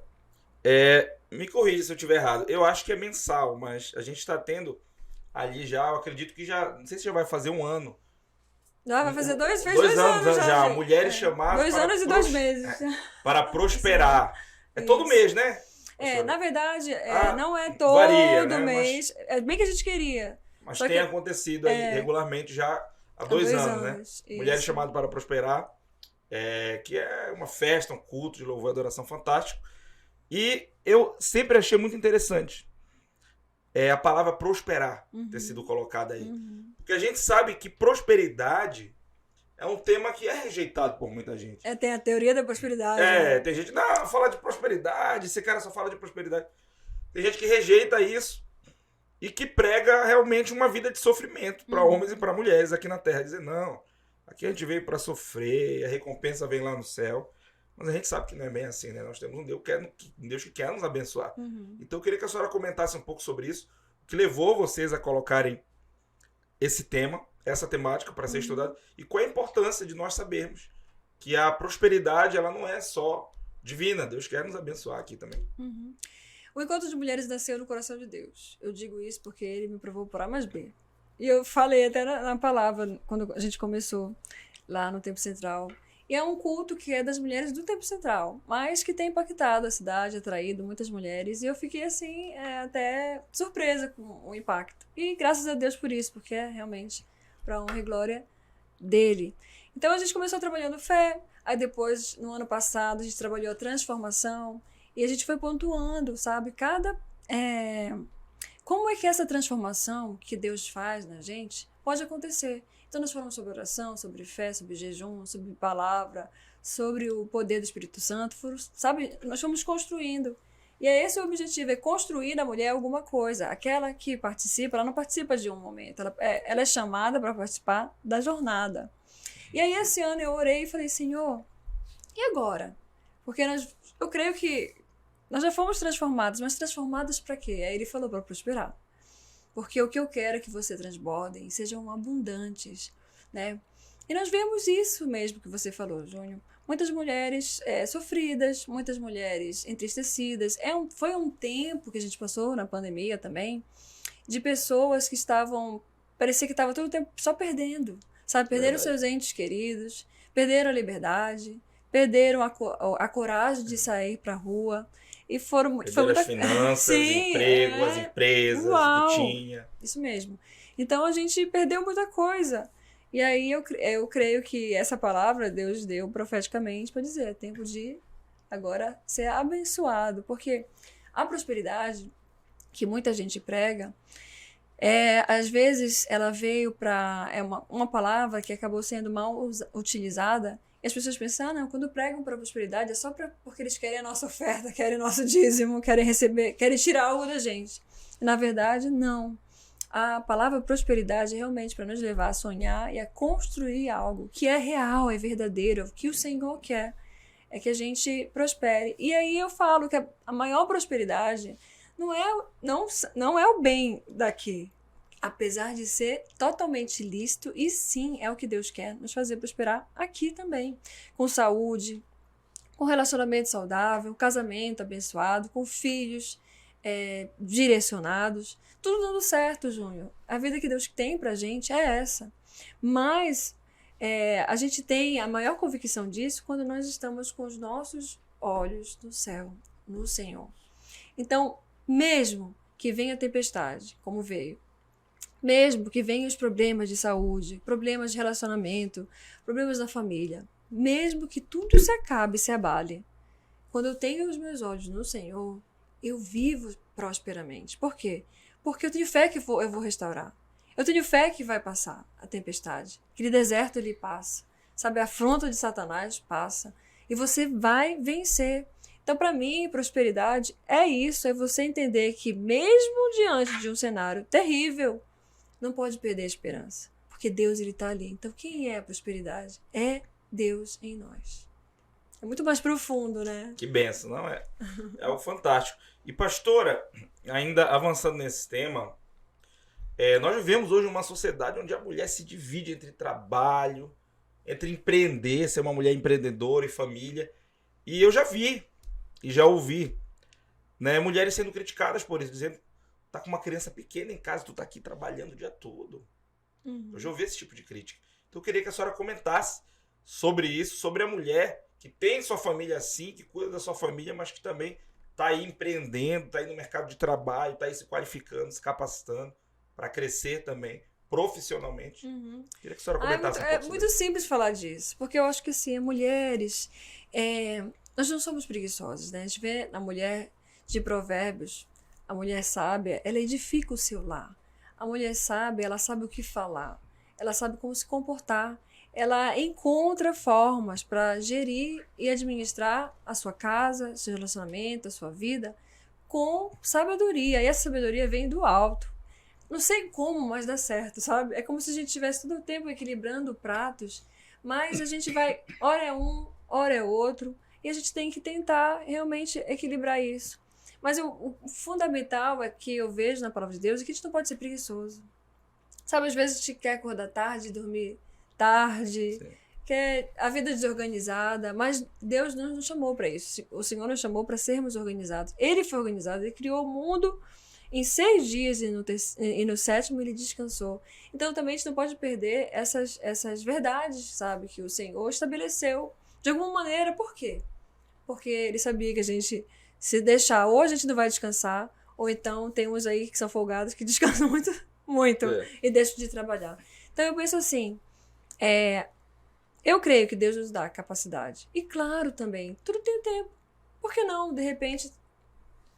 me corrija se eu estiver errado. Eu acho que é mensal, mas a gente está tendo ali já, eu acredito que já, não sei se já vai fazer um ano. Vai fazer dois anos já. gente. Mulheres chamadas 2 anos e 2 meses. Para prosperar. É todo mês, né? Na verdade, não é todo varia, né? mês. É bem que a gente queria. Mas Só tem que acontecido aí regularmente já há 2 anos, né? Isso. Mulheres chamadas para prosperar, que é uma festa, um culto de louvor e adoração fantástico. E eu sempre achei muito interessante a palavra prosperar ter sido colocada aí. Porque a gente sabe que prosperidade é um tema que é rejeitado por muita gente. Tem a teoria da prosperidade. Né? Tem gente, não, fala de prosperidade, esse cara só fala de prosperidade. Tem gente que rejeita isso e que prega realmente uma vida de sofrimento para homens e para mulheres aqui na Terra. Dizer, não, aqui a gente veio para sofrer, a recompensa vem lá no céu. Mas a gente sabe que não é bem assim, né? Nós temos um Deus que quer nos abençoar. Então eu queria que a senhora comentasse um pouco sobre isso, o que levou vocês a colocarem esse tema, essa temática para ser estudada, e qual a importância de nós sabermos que a prosperidade ela não é só divina, Deus quer nos abençoar aqui também. O encontro de mulheres nasceu no coração de Deus. Eu digo isso porque ele me provou por A mais B. E eu falei até na palavra, quando a gente começou lá no Tempo Central. E é um culto que é das mulheres do Tempo Central, mas que tem impactado a cidade, atraído muitas mulheres. E eu fiquei, assim, até surpresa com o impacto. E graças a Deus por isso, porque é realmente para a honra e glória dele. Então a gente começou trabalhando fé, aí depois, no ano passado, a gente trabalhou a transformação, e a gente foi pontuando, sabe, como é que essa transformação que Deus faz na gente pode acontecer. Então nós falamos sobre oração, sobre fé, sobre jejum, sobre palavra, sobre o poder do Espírito Santo, sabe, nós fomos construindo. E esse o objetivo, é construir na mulher alguma coisa. Aquela que participa, ela não participa de um momento, ela é chamada para participar da jornada. E aí esse ano eu orei e falei, Senhor, e agora? Porque eu creio que nós já fomos transformados, mas transformados para quê? Aí ele falou, para prosperar. Porque o que eu quero é que você transbordem, sejam abundantes, né? E nós vemos isso mesmo que você falou, Júnior. Muitas mulheres sofridas, muitas mulheres entristecidas. Foi um tempo que a gente passou na pandemia também, de pessoas que parecia que estava todo o tempo só perdendo, sabe? Perderam seus entes queridos, perderam a liberdade, perderam a coragem de sair para a rua. E foi muita... as finanças, emprego, as empresas que tinha. Isso mesmo. Então a gente perdeu muita coisa. E aí eu creio que essa palavra Deus deu profeticamente para dizer, é tempo de agora ser abençoado. Porque a prosperidade que muita gente prega, às vezes ela veio para... uma palavra que acabou sendo mal utilizada. E as pessoas pensam, não, quando pregam para a prosperidade é só porque eles querem a nossa oferta, querem nosso dízimo, querem receber, querem tirar algo da gente. E, na verdade, não. A palavra prosperidade é realmente para nos levar a sonhar e a construir algo que é real, é verdadeiro, o que o Senhor quer. É que a gente prospere. E aí eu falo que a maior prosperidade não é o bem daqui, apesar de ser totalmente lícito, e sim, é o que Deus quer, nos fazer prosperar aqui também, com saúde, com relacionamento saudável, casamento abençoado, com filhos direcionados, tudo dando certo, Júnior. A vida que Deus tem pra gente é essa. Mas a gente tem a maior convicção disso quando nós estamos com os nossos olhos no céu, no Senhor. Então, mesmo que venha a tempestade, como veio, mesmo que venham os problemas de saúde, problemas de relacionamento, problemas da família, mesmo que tudo se acabe, se abale, quando eu tenho os meus olhos no Senhor, eu vivo prosperamente. Por quê? Porque eu tenho fé que eu vou restaurar. Eu tenho fé que vai passar a tempestade. Aquele deserto ele passa. Sabe, a afronta de Satanás passa. E você vai vencer. Então, para mim, prosperidade é isso. É você entender que mesmo diante de um cenário terrível, não pode perder a esperança. Porque Deus ele está ali. Então, quem é a prosperidade? É Deus em nós. É muito mais profundo, né? Que benção, não é? É algo fantástico. E pastora, ainda avançando nesse tema, nós vivemos hoje uma sociedade onde a mulher se divide entre trabalho, entre empreender, ser uma mulher empreendedora e família. E eu já vi e já ouvi, né, mulheres sendo criticadas por isso, dizendo: tá com uma criança pequena em casa, tu tá aqui trabalhando o dia todo. Eu já ouvi esse tipo de crítica. Então eu queria que a senhora comentasse sobre isso, sobre a mulher que tem sua família assim, que cuida da sua família, mas que também tá aí empreendendo, tá aí no mercado de trabalho, tá aí se qualificando, se capacitando para crescer também profissionalmente. Queria que a senhora comentasse um pouco sobre muito isso. simples falar disso, porque eu acho que assim, mulheres, nós não somos preguiçosas, né? A gente vê na mulher de Provérbios, a mulher sábia, ela edifica o seu lar. A mulher sábia, ela sabe o que falar, ela sabe como se comportar, ela encontra formas para gerir e administrar a sua casa, seu relacionamento, a sua vida, com sabedoria. E essa sabedoria vem do alto. Não sei como, mas dá certo, sabe? É como se a gente estivesse todo o tempo equilibrando pratos, mas a gente vai, ora é um, ora é outro, e a gente tem que tentar realmente equilibrar isso. Mas o fundamental é que eu vejo na palavra de Deus é que a gente não pode ser preguiçoso. Sabe, às vezes a gente quer acordar tarde, dormir tarde, Sim. quer a vida desorganizada, mas Deus não nos chamou para isso. O Senhor nos chamou para sermos organizados. Ele foi organizado, ele criou o mundo em 6 dias e no 7º ele descansou. Então também a gente não pode perder essas verdades, sabe, que o Senhor estabeleceu de alguma maneira. Por quê? Porque ele sabia que a gente, se deixar, ou a gente não vai descansar, ou então tem uns aí que são folgados que descansam muito e deixam de trabalhar. Então eu penso assim, eu creio que Deus nos dá capacidade. E claro também, tudo tem tempo. Por que não, de repente,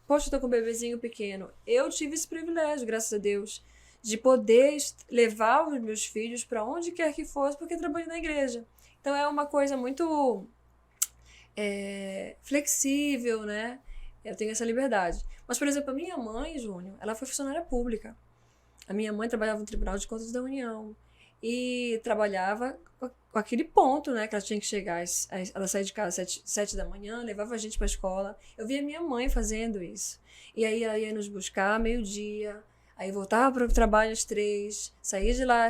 poxa, eu tô com um bebezinho pequeno. Eu tive esse privilégio, graças a Deus, de poder levar os meus filhos para onde quer que fosse, porque eu trabalho na igreja. Então é uma coisa muito flexível, né? Eu tenho essa liberdade. Mas, por exemplo, a minha mãe, Júnior, ela foi funcionária pública. A minha mãe trabalhava no Tribunal de Contas da União e trabalhava com aquele ponto, né, que ela tinha que chegar, ela saía de casa às 7 da manhã, levava a gente para a escola. Eu via minha mãe fazendo isso. E aí ela ia nos buscar meio-dia, aí voltava para o trabalho às 3, saía de lá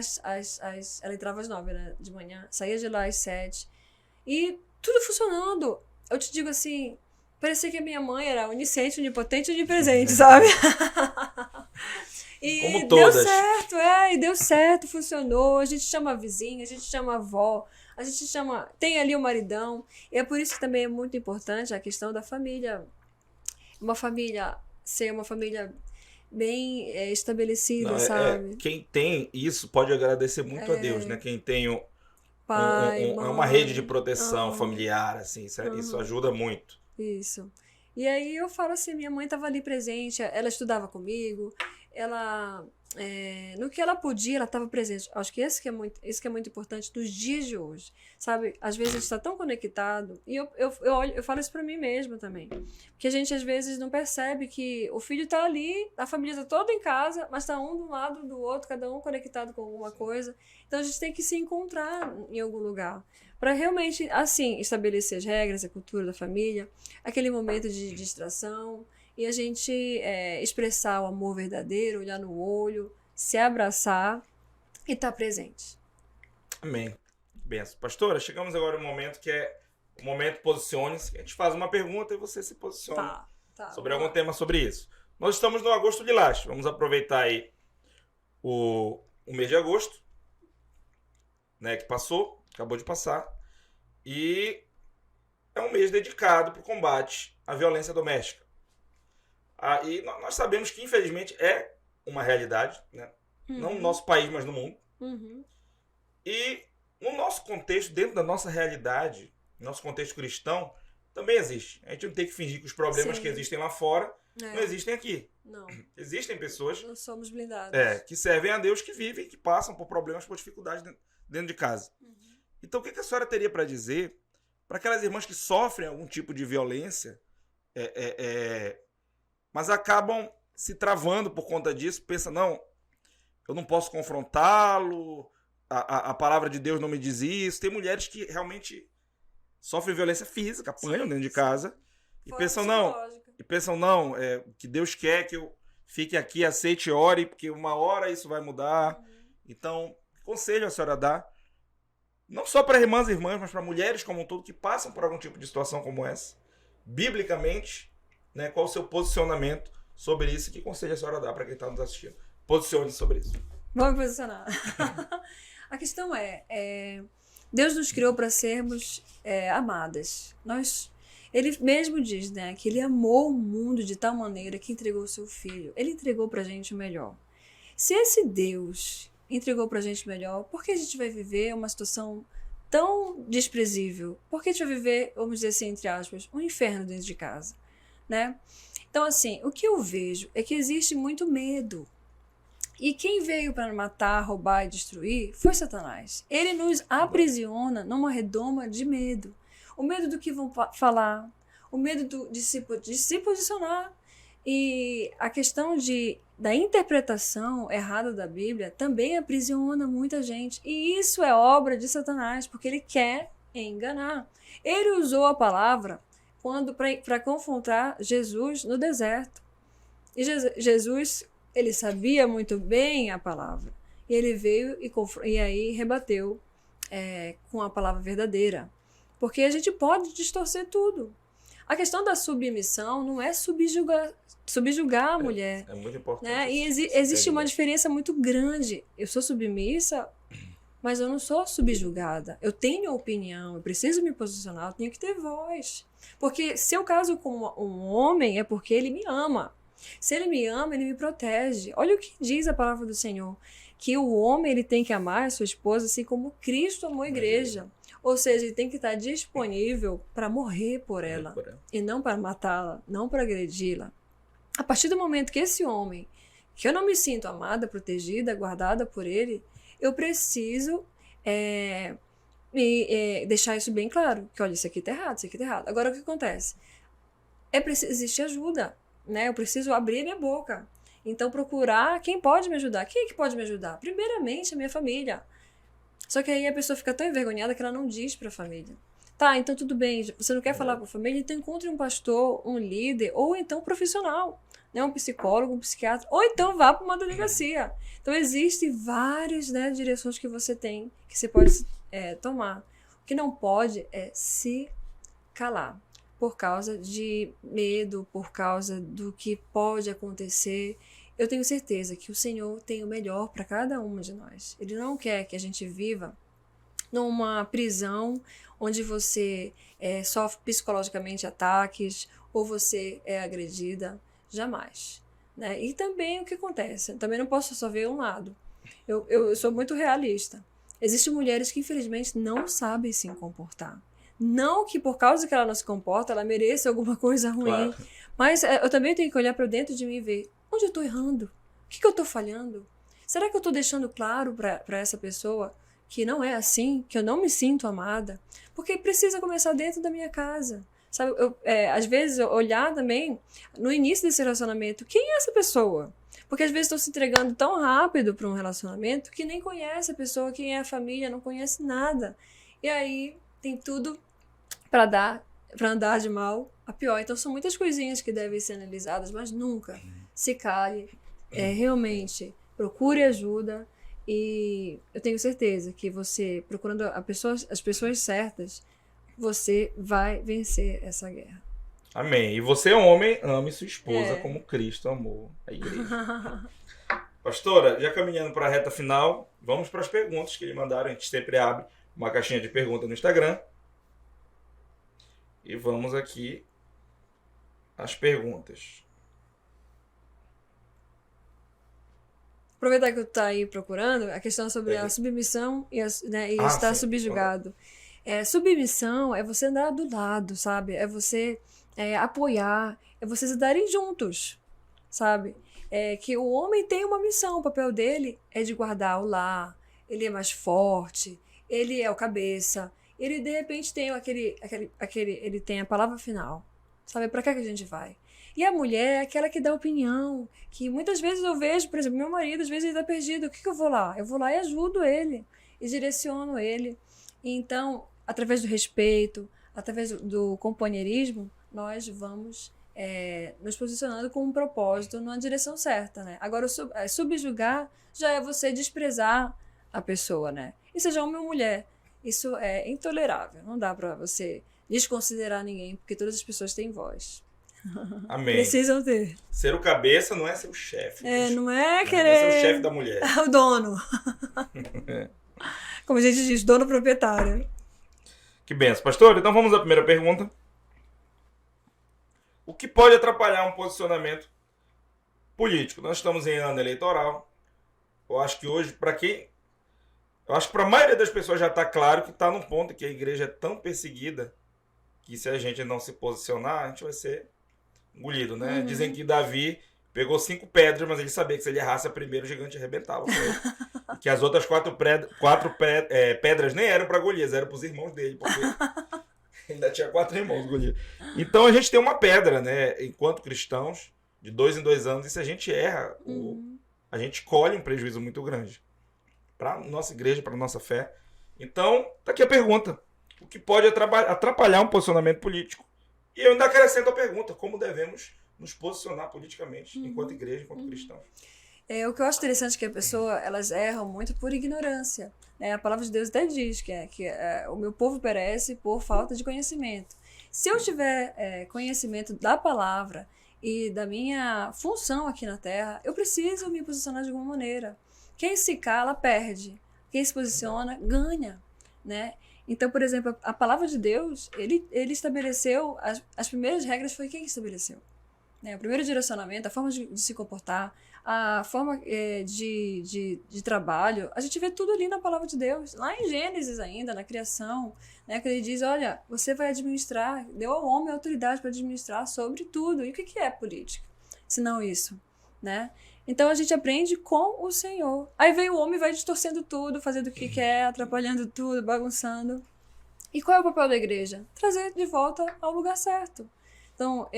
ela entrava às 9, né, de manhã, saía de lá às 7. E tudo funcionando. Eu te digo assim, parecia que a minha mãe era onisciente, onipotente e onipresente, sabe? E como todas. Deu certo, e deu certo, funcionou. A gente chama a vizinha, a gente chama a avó, a gente chama. Tem ali o maridão. E é por isso que também é muito importante a questão da família. Ser uma família bem estabelecida, sabe? Quem tem isso pode agradecer muito a Deus, né? Quem tem Pai, mãe, uma rede de proteção familiar, assim, isso ajuda muito. Isso. E aí eu falo assim, minha mãe estava ali presente, ela estudava comigo, ela no que ela podia, ela estava presente. Acho que isso que é muito importante nos dias de hoje, sabe? Às vezes a gente está tão conectado, e eu falo isso para mim mesma também, porque a gente às vezes não percebe que o filho está ali, a família está toda em casa, mas está um do lado do outro, cada um conectado com alguma coisa. Então a gente tem que se encontrar em algum lugar para realmente, assim, estabelecer as regras, a cultura da família, aquele momento de distração, e a gente expressar o amor verdadeiro, olhar no olho, se abraçar e estar presente. Amém. Benção. Pastora, chegamos agora no momento que é o momento posicione-se. A gente faz uma pergunta e você se posiciona sobre algum tema sobre isso. Nós estamos no Agosto Lilás. Vamos aproveitar aí o mês de agosto, né, que passou, acabou de passar, e é um mês dedicado para o combate à violência doméstica. E nós sabemos que, infelizmente, é uma realidade, né? Não no nosso país, mas no mundo. Uhum. E no nosso contexto, dentro da nossa realidade, nosso contexto cristão, também existe. A gente não tem que fingir que os problemas Sim. que existem lá fora É. não existem aqui. Não, Existem pessoas não somos blindados. que servem a Deus, que vivem, que passam por problemas, por dificuldades dentro de casa. Então, o que a senhora teria para dizer para aquelas irmãs que sofrem algum tipo de violência, mas acabam se travando por conta disso, pensam, não, eu não posso confrontá-lo, a palavra de Deus não me diz isso. Tem mulheres que realmente sofrem violência física, apanham dentro de casa, e pensam, não, que Deus quer que eu fique aqui, aceite e ore, porque uma hora isso vai mudar. Então, que conselho a senhora dá? Não só para irmãs e irmãs, mas para mulheres como um todo que passam por algum tipo de situação como essa. Biblicamente, né, qual o seu posicionamento sobre isso? Que conselho a senhora dá para quem está nos assistindo? Posicione sobre isso. Vamos me posicionar. A questão Deus nos criou para sermos amadas. Ele mesmo diz, né, que ele amou o mundo de tal maneira que entregou o seu filho. Ele entregou para a gente o melhor. Se esse Deus entregou pra gente melhor, por que a gente vai viver uma situação tão desprezível? Por que a gente vai viver, vamos dizer assim, entre aspas, um inferno dentro de casa, né? Então, assim, o que eu vejo é que existe muito medo. E quem veio para matar, roubar e destruir foi Satanás. Ele nos aprisiona numa redoma de medo. O medo do que vão falar, o medo de se posicionar. E a questão da interpretação errada da Bíblia também aprisiona muita gente. E isso é obra de Satanás, porque ele quer enganar. Ele usou a palavra para confrontar Jesus no deserto. E Jesus, ele sabia muito bem a palavra. E ele veio e aí rebateu com a palavra verdadeira. Porque a gente pode distorcer tudo. A questão da submissão não é subjugar a mulher. É muito importante. Né? E existe uma diferença muito grande. Eu sou submissa, mas eu não sou subjugada. Eu tenho opinião, eu preciso me posicionar, eu tenho que ter voz. Porque se eu caso com um homem, é porque ele me ama. Se ele me ama, ele me protege. Olha o que diz a palavra do Senhor. Que o homem ele tem que amar a sua esposa assim como Cristo amou a igreja. Ou seja, ele tem que estar disponível para morrer por ela. E não para matá-la, não para agredi-la. A partir do momento que esse homem, que eu não me sinto amada, protegida, guardada por ele, eu preciso deixar isso bem claro. Que olha, isso aqui tá errado, isso aqui tá errado. Agora o que acontece? Existe ajuda, né? Eu preciso abrir minha boca. Então procurar quem pode me ajudar. Quem é que pode me ajudar? Primeiramente a minha família. Só que aí a pessoa fica tão envergonhada que ela não diz para a família. Tá, então tudo bem, você não quer falar com a família, então encontre um pastor, um líder, ou então um profissional, né? Um psicólogo, um psiquiatra, ou então vá para uma delegacia. Então existem várias, né, direções que você tem, que você pode tomar. O que não pode é se calar, por causa de medo, por causa do que pode acontecer. Eu tenho certeza que o Senhor tem o melhor para cada uma de nós. Ele não quer que a gente viva numa prisão onde você sofre psicologicamente ataques ou você é agredida. Jamais. Né? E também o que acontece? Também não posso só ver um lado. Eu sou muito realista. Existem mulheres que infelizmente não sabem se comportar. Não que por causa que ela não se comporta, ela mereça alguma coisa ruim. Claro. Mas eu também tenho que olhar para dentro de mim e ver onde eu estou errando? O que eu estou falhando? Será que eu estou deixando claro para essa pessoa que não é assim, que eu não me sinto amada? Porque precisa começar dentro da minha casa. Sabe, às vezes, olhar também no início desse relacionamento, quem é essa pessoa? Porque às vezes estou se entregando tão rápido para um relacionamento que nem conhece a pessoa, quem é a família, não conhece nada. E aí tem tudo para andar de mal a pior. Então são muitas coisinhas que devem ser analisadas, mas nunca se cale, realmente procure ajuda. E eu tenho certeza que você, procurando as pessoas certas, você vai vencer essa guerra. Amém. E você, homem, ame sua esposa como Cristo amou a igreja. Pastora, já caminhando para a reta final, vamos para as perguntas que ele mandaram. A gente sempre abre uma caixinha de perguntas no Instagram. E vamos aqui às perguntas. Aproveitar que tu tá aí procurando, a questão sobre a submissão e estar sim. subjugado. Submissão é você andar do lado, sabe? É você apoiar, é vocês andarem juntos, sabe? Que o homem tem uma missão, o papel dele é de guardar o lar, ele é mais forte, ele é o cabeça, ele de repente tem ele tem a palavra final, sabe? Pra que a gente vai? E a mulher é aquela que dá opinião, que muitas vezes eu vejo, por exemplo, meu marido, às vezes ele tá perdido, o que eu vou lá? Eu vou lá e ajudo ele, e direciono ele. E então, através do respeito, através do companheirismo, nós vamos nos posicionando com um propósito numa direção certa, né? Agora, subjugar já é você desprezar a pessoa, né? E seja homem ou mulher, isso é intolerável. Não dá pra você desconsiderar ninguém, porque todas as pessoas têm voz. Amém. Precisam ter. Ser o cabeça não é ser o chefe. Não é Não querer... é ser o chefe da mulher. O dono. Como a gente diz, dono proprietário. Que benção. Pastor, então vamos à primeira pergunta. O que pode atrapalhar um posicionamento político? Nós estamos em ano eleitoral. Eu acho que hoje, eu acho que para a maioria das pessoas já está claro que está num ponto que a igreja é tão perseguida que se a gente não se posicionar, a gente vai ser engolido, né? Dizem que Davi pegou 5 pedras, mas ele sabia que se ele errasse a primeira, o gigante arrebentava com ele. E que as outras 4 pedras nem eram para Golias, eram para os irmãos dele, porque ainda tinha 4 irmãos, Golias. Então a gente tem uma pedra, né? Enquanto cristãos, de 2 em 2 anos, e se a gente erra, a gente colhe um prejuízo muito grande para nossa igreja, para nossa fé. Então, tá aqui a pergunta. O que pode atrapalhar um posicionamento político? E eu ainda acrescento a pergunta, como devemos nos posicionar politicamente, enquanto igreja, enquanto cristãos? O que eu acho interessante é que a pessoa, elas erram muito por ignorância, né? A palavra de Deus até diz que o meu povo perece por falta de conhecimento. Se eu tiver conhecimento da palavra e da minha função aqui na Terra, eu preciso me posicionar de alguma maneira. Quem se cala, perde. Quem se posiciona, ganha, né? Então, por exemplo, a palavra de Deus, ele estabeleceu, as primeiras regras foi quem estabeleceu. Né? O primeiro direcionamento, a forma de se comportar, a forma de trabalho, a gente vê tudo ali na palavra de Deus. Lá em Gênesis ainda, na criação, né? Que ele diz, olha, você vai administrar, deu ao homem a autoridade para administrar sobre tudo. E o que é política? Se não isso, né? Então a gente aprende com o Senhor. Aí vem o homem e vai distorcendo tudo, fazendo o que quer, atrapalhando tudo, bagunçando. E qual é o papel da igreja? Trazer de volta ao lugar certo. Então,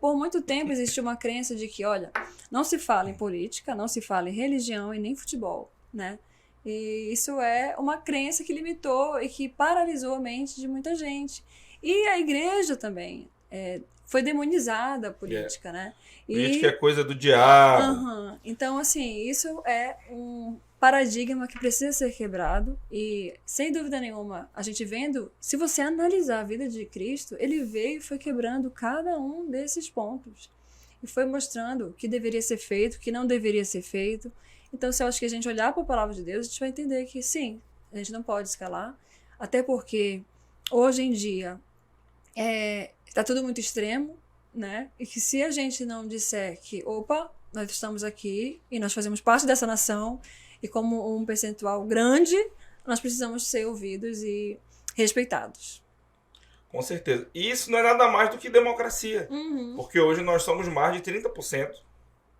por muito tempo existiu uma crença de que, olha, não se fala em política, não se fala em religião e nem futebol, né? E isso é uma crença que limitou e que paralisou a mente de muita gente. E a igreja também foi demonizada a política, né? Política é coisa do diabo. Então, assim, isso é um paradigma que precisa ser quebrado e, sem dúvida nenhuma, a gente vendo, se você analisar a vida de Cristo, ele veio e foi quebrando cada um desses pontos e foi mostrando o que deveria ser feito, o que não deveria ser feito. Então, se eu acho que a gente olhar para a palavra de Deus, a gente vai entender que, sim, a gente não pode escalar, até porque, hoje em dia, está tudo muito extremo, né? E que se a gente não disser que, opa, nós estamos aqui e nós fazemos parte dessa nação e como um percentual grande, nós precisamos ser ouvidos e respeitados. Com certeza. E isso não é nada mais do que democracia. Porque hoje nós somos mais de 30%,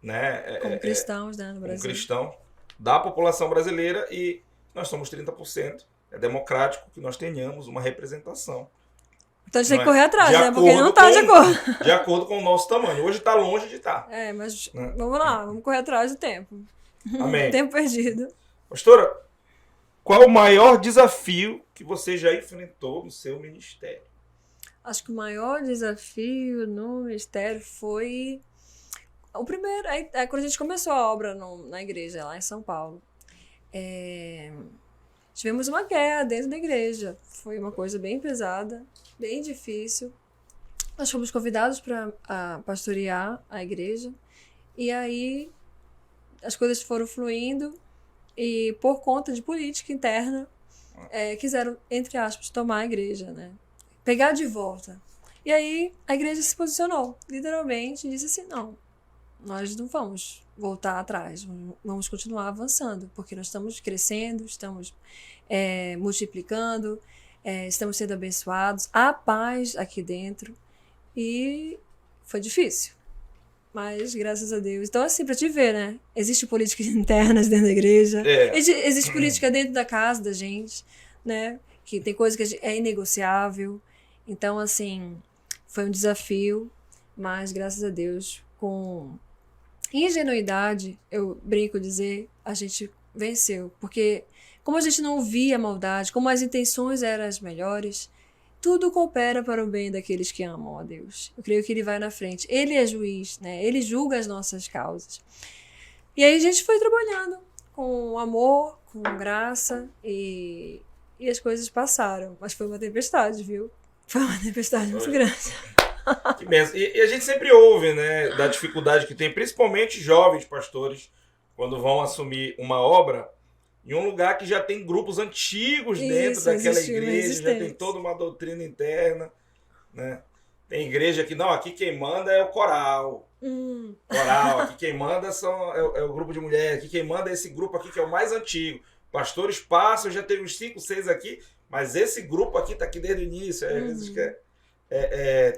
né? Como cristãos, né, no Brasil. Como cristãos da população brasileira e nós somos 30%. É democrático que nós tenhamos uma representação. Então a gente tem que correr atrás, né? Porque não está de acordo. De acordo com o nosso tamanho. Hoje está longe de estar. Mas vamos lá, vamos correr atrás do tempo. Amém. Tempo perdido. Pastora, qual o maior desafio que você já enfrentou no seu ministério? Acho que o maior desafio no ministério foi o primeiro, quando a gente começou a obra na igreja, lá em São Paulo. Tivemos uma guerra dentro da igreja. Foi uma coisa bem pesada, bem difícil. Nós fomos convidados para pastorear a igreja. E aí as coisas foram fluindo e, por conta de política interna, quiseram, entre aspas, tomar a igreja, né? Pegar de volta. E aí a igreja se posicionou, literalmente, e disse assim, não, nós não vamos voltar atrás, vamos continuar avançando, porque nós estamos crescendo, estamos multiplicando, estamos sendo abençoados, há paz aqui dentro, e foi difícil, mas graças a Deus. Então, assim, pra te ver, né? Existem políticas internas dentro da igreja, existe política dentro da casa da gente, né? Que tem coisa que é inegociável. Então, assim, foi um desafio, mas graças a Deus, com ingenuidade, eu brinco dizer, a gente venceu. Porque como a gente não via a maldade, como as intenções eram as melhores, tudo coopera para o bem daqueles que amam a Deus. Eu creio que Ele vai na frente. Ele é juiz, né? Ele julga as nossas causas. E aí a gente foi trabalhando com amor, com graça, e as coisas passaram. Mas foi uma tempestade, viu? Foi uma tempestade muito grande. Que benção. E a gente sempre ouve, né, da dificuldade que tem, principalmente jovens pastores, quando vão assumir uma obra em um lugar que já tem grupos antigos dentro daquela igreja, já tem toda uma doutrina interna, né? Tem igreja que, não, aqui quem manda é o coral. Coral, aqui quem manda é o grupo de mulheres, aqui quem manda é esse grupo aqui que é o mais antigo. Pastores passam, já teve uns 5, 6 aqui, mas esse grupo aqui tá aqui desde o início. Às vezes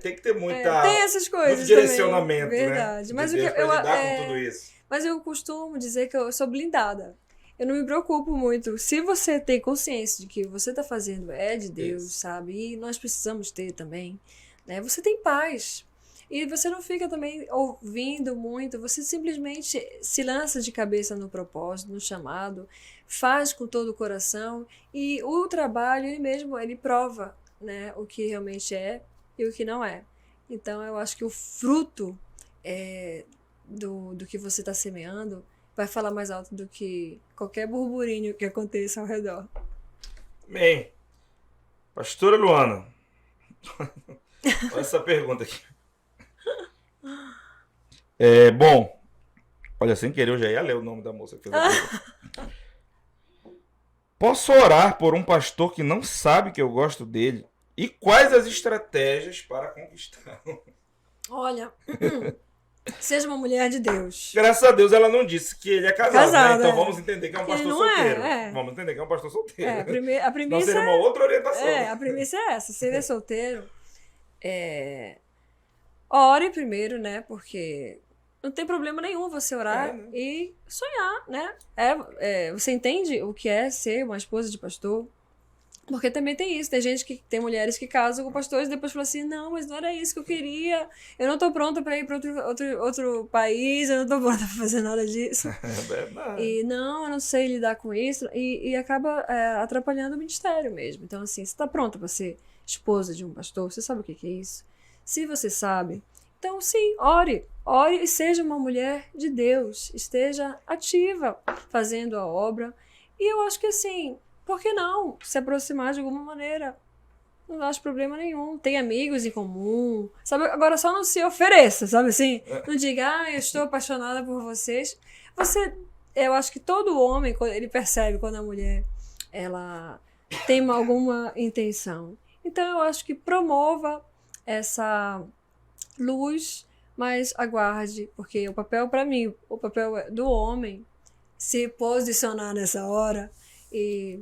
tem que ter tem essas coisas muito direcionamento, também, verdade. Né? Mas de Deus pra lidar com tudo isso. Mas eu costumo dizer que eu sou blindada. Eu não me preocupo muito. Se você tem consciência de que o que você está fazendo é de Deus, sabe? E nós precisamos ter também, né? Você tem paz. E você não fica também ouvindo muito. Você simplesmente se lança de cabeça no propósito, no chamado, faz com todo o coração. E o trabalho, ele prova, né, o que realmente é e o que não é. Então, eu acho que o fruto do que você está semeando vai falar mais alto do que qualquer burburinho que aconteça ao redor. Bem, pastora Luana, olha essa pergunta aqui. Bom, olha, sem querer eu já ia ler o nome da moça que fez a pergunta. Posso orar por um pastor que não sabe que eu gosto dele? E quais as estratégias para conquistá-lo? Olha, seja uma mulher de Deus. Graças a Deus ela não disse que ele é casado, né? Então vamos entender que é um pastor solteiro. Vamos entender que é um pastor solteiro. A premissa não seria uma outra orientação. A premissa é essa. Se ele é solteiro, ore primeiro, né? Porque não tem problema nenhum você orar e sonhar, né? Você entende o que é ser uma esposa de pastor? Porque também tem isso, tem mulheres que casam com pastores e depois falam assim, não, mas não era isso que eu queria, eu não tô pronta para ir para outro país, eu não tô pronta para fazer nada disso. É verdade. E não, eu não sei lidar com isso, e acaba atrapalhando o ministério mesmo. Então, assim, você tá pronta para ser esposa de um pastor? Você sabe o que é isso? Se você sabe, então sim, ore e seja uma mulher de Deus, esteja ativa fazendo a obra. E eu acho que assim, por que não se aproximar de alguma maneira? Não acho problema nenhum. Tem amigos em comum, sabe? Agora só não se ofereça, sabe assim? Não diga, eu estou apaixonada por vocês. Eu acho que todo homem, ele percebe quando a mulher, ela tem alguma intenção. Então eu acho que promova essa luz, mas aguarde, porque o papel para mim, o papel do homem se posicionar nessa hora e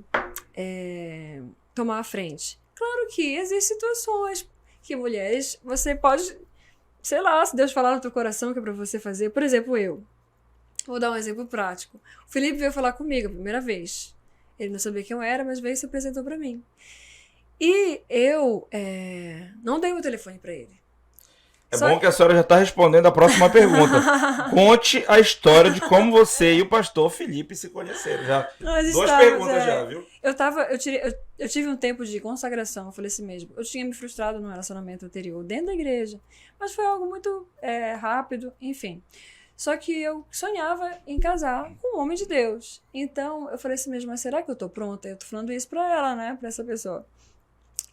tomar a frente. Claro que existem situações que mulheres, você pode, sei lá, se Deus falar no teu coração que é pra você fazer. Por exemplo, eu. Vou dar um exemplo prático. O Felipe veio falar comigo a primeira vez. Ele não sabia quem eu era, mas veio e se apresentou pra mim. E eu não dei o telefone pra ele. Bom que a senhora já está respondendo a próxima pergunta. Conte a história de como você e o pastor Felipe se conheceram. Duas perguntas já, viu? Eu tive um tempo de consagração, eu falei assim mesmo. Eu tinha me frustrado no relacionamento anterior, dentro da igreja. Mas foi algo muito rápido, enfim. Só que eu sonhava em casar com um homem de Deus. Então, eu falei assim mesmo, mas será que eu tô pronta? Eu tô falando isso pra ela, né? Pra essa pessoa.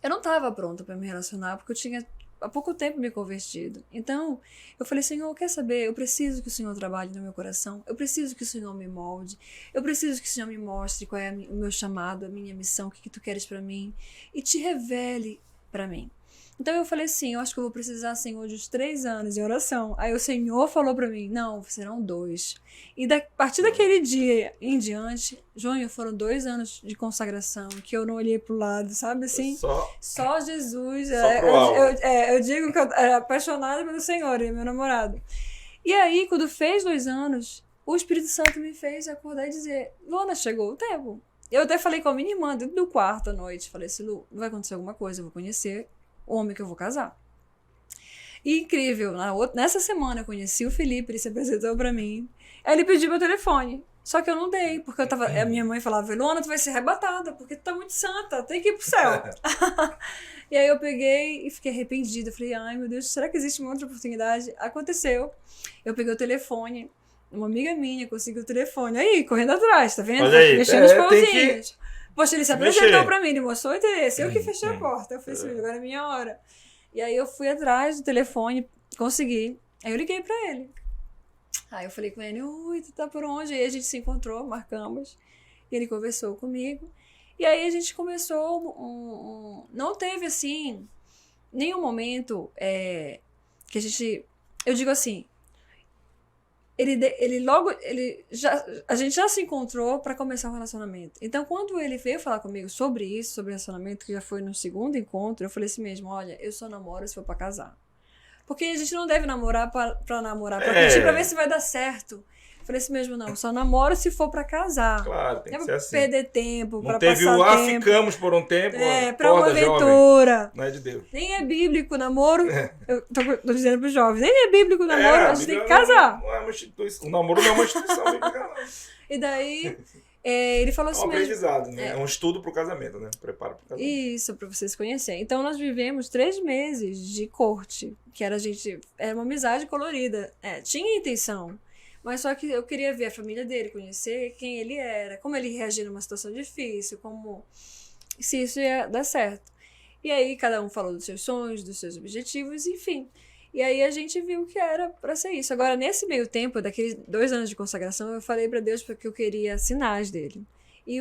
Eu não tava pronta pra me relacionar, porque eu tinha há pouco tempo me convertido. Então, eu falei, Senhor, quer saber? Eu preciso que o Senhor trabalhe no meu coração. Eu preciso que o Senhor me molde. Eu preciso que o Senhor me mostre qual é o meu chamado, a minha missão, o que tu queres pra mim. E te revele pra mim. Então eu falei assim, eu acho que eu vou precisar, Senhor, de uns 3 anos em oração. Aí o Senhor falou pra mim, não, serão 2. E a partir daquele dia em diante, Júnior, foram 2 anos de consagração, que eu não olhei pro lado, sabe assim? Só Jesus. Só pro alto. Eu digo que eu era apaixonada pelo Senhor, e meu namorado. E aí, quando fez 2 anos, o Espírito Santo me fez acordar e dizer, Luana, chegou o tempo. Eu até falei com a minha irmã dentro do quarto à noite, falei assim, Lu, vai acontecer alguma coisa, eu vou conhecer o homem que eu vou casar. E incrível, nessa semana eu conheci o Felipe, ele se apresentou pra mim. Aí ele pediu meu telefone. Só que eu não dei, porque a minha mãe falava, Luana, tu vai ser arrebatada, porque tu tá muito santa, tem que ir pro céu. E aí eu peguei e fiquei arrependida. Falei, ai meu Deus, será que existe uma outra oportunidade? Aconteceu. Eu peguei o telefone, uma amiga minha conseguiu o telefone. Aí, correndo atrás, tá vendo? Olha aí, mexendo os pauzinhos. Que... Poxa, ele se apresentou pra mim, ele mostrou o interesse. Eu que fechei a porta. Eu falei assim, agora é minha hora. E aí eu fui atrás do telefone, consegui. Aí eu liguei pra ele. Aí eu falei com ele, oi, tu tá por onde? Aí a gente se encontrou, marcamos. E ele conversou comigo. E aí a gente começou não teve, assim, nenhum momento que a gente... Eu digo assim, a gente já se encontrou para começar um relacionamento. Então, quando ele veio falar comigo sobre isso, sobre relacionamento, que já foi no segundo encontro, eu falei assim mesmo, olha, eu só namoro se for para casar. Porque a gente não deve namorar pra namorar, pra curtir, pra ver se vai dar certo. Eu falei assim mesmo, não, só namoro se for pra casar. Claro, tem que ser assim. Perder tempo, não pra teve passar tempo. Ficamos por um tempo. Pra uma aventura. Jovem. Não é de Deus. Nem é bíblico namoro. Eu tô dizendo pros jovens, nem é bíblico namoro, a gente tem que casar. Não é uma instituição. O namoro não é uma instituição bíblica, não. E daí, ele falou assim mesmo. É um mesmo. aprendizado, né? É um estudo pro casamento, né? Preparo pro casamento. Isso, pra vocês se conhecerem. Então, nós vivemos 3 meses de corte, que era uma amizade colorida. Tinha intenção. Mas só que eu queria ver a família dele, conhecer quem ele era, como ele reagia numa situação difícil, se isso ia dar certo. E aí cada um falou dos seus sonhos, dos seus objetivos, enfim. E aí a gente viu que era para ser isso. Agora, nesse meio tempo, daqueles 2 anos de consagração, eu falei para Deus porque eu queria sinais dele. E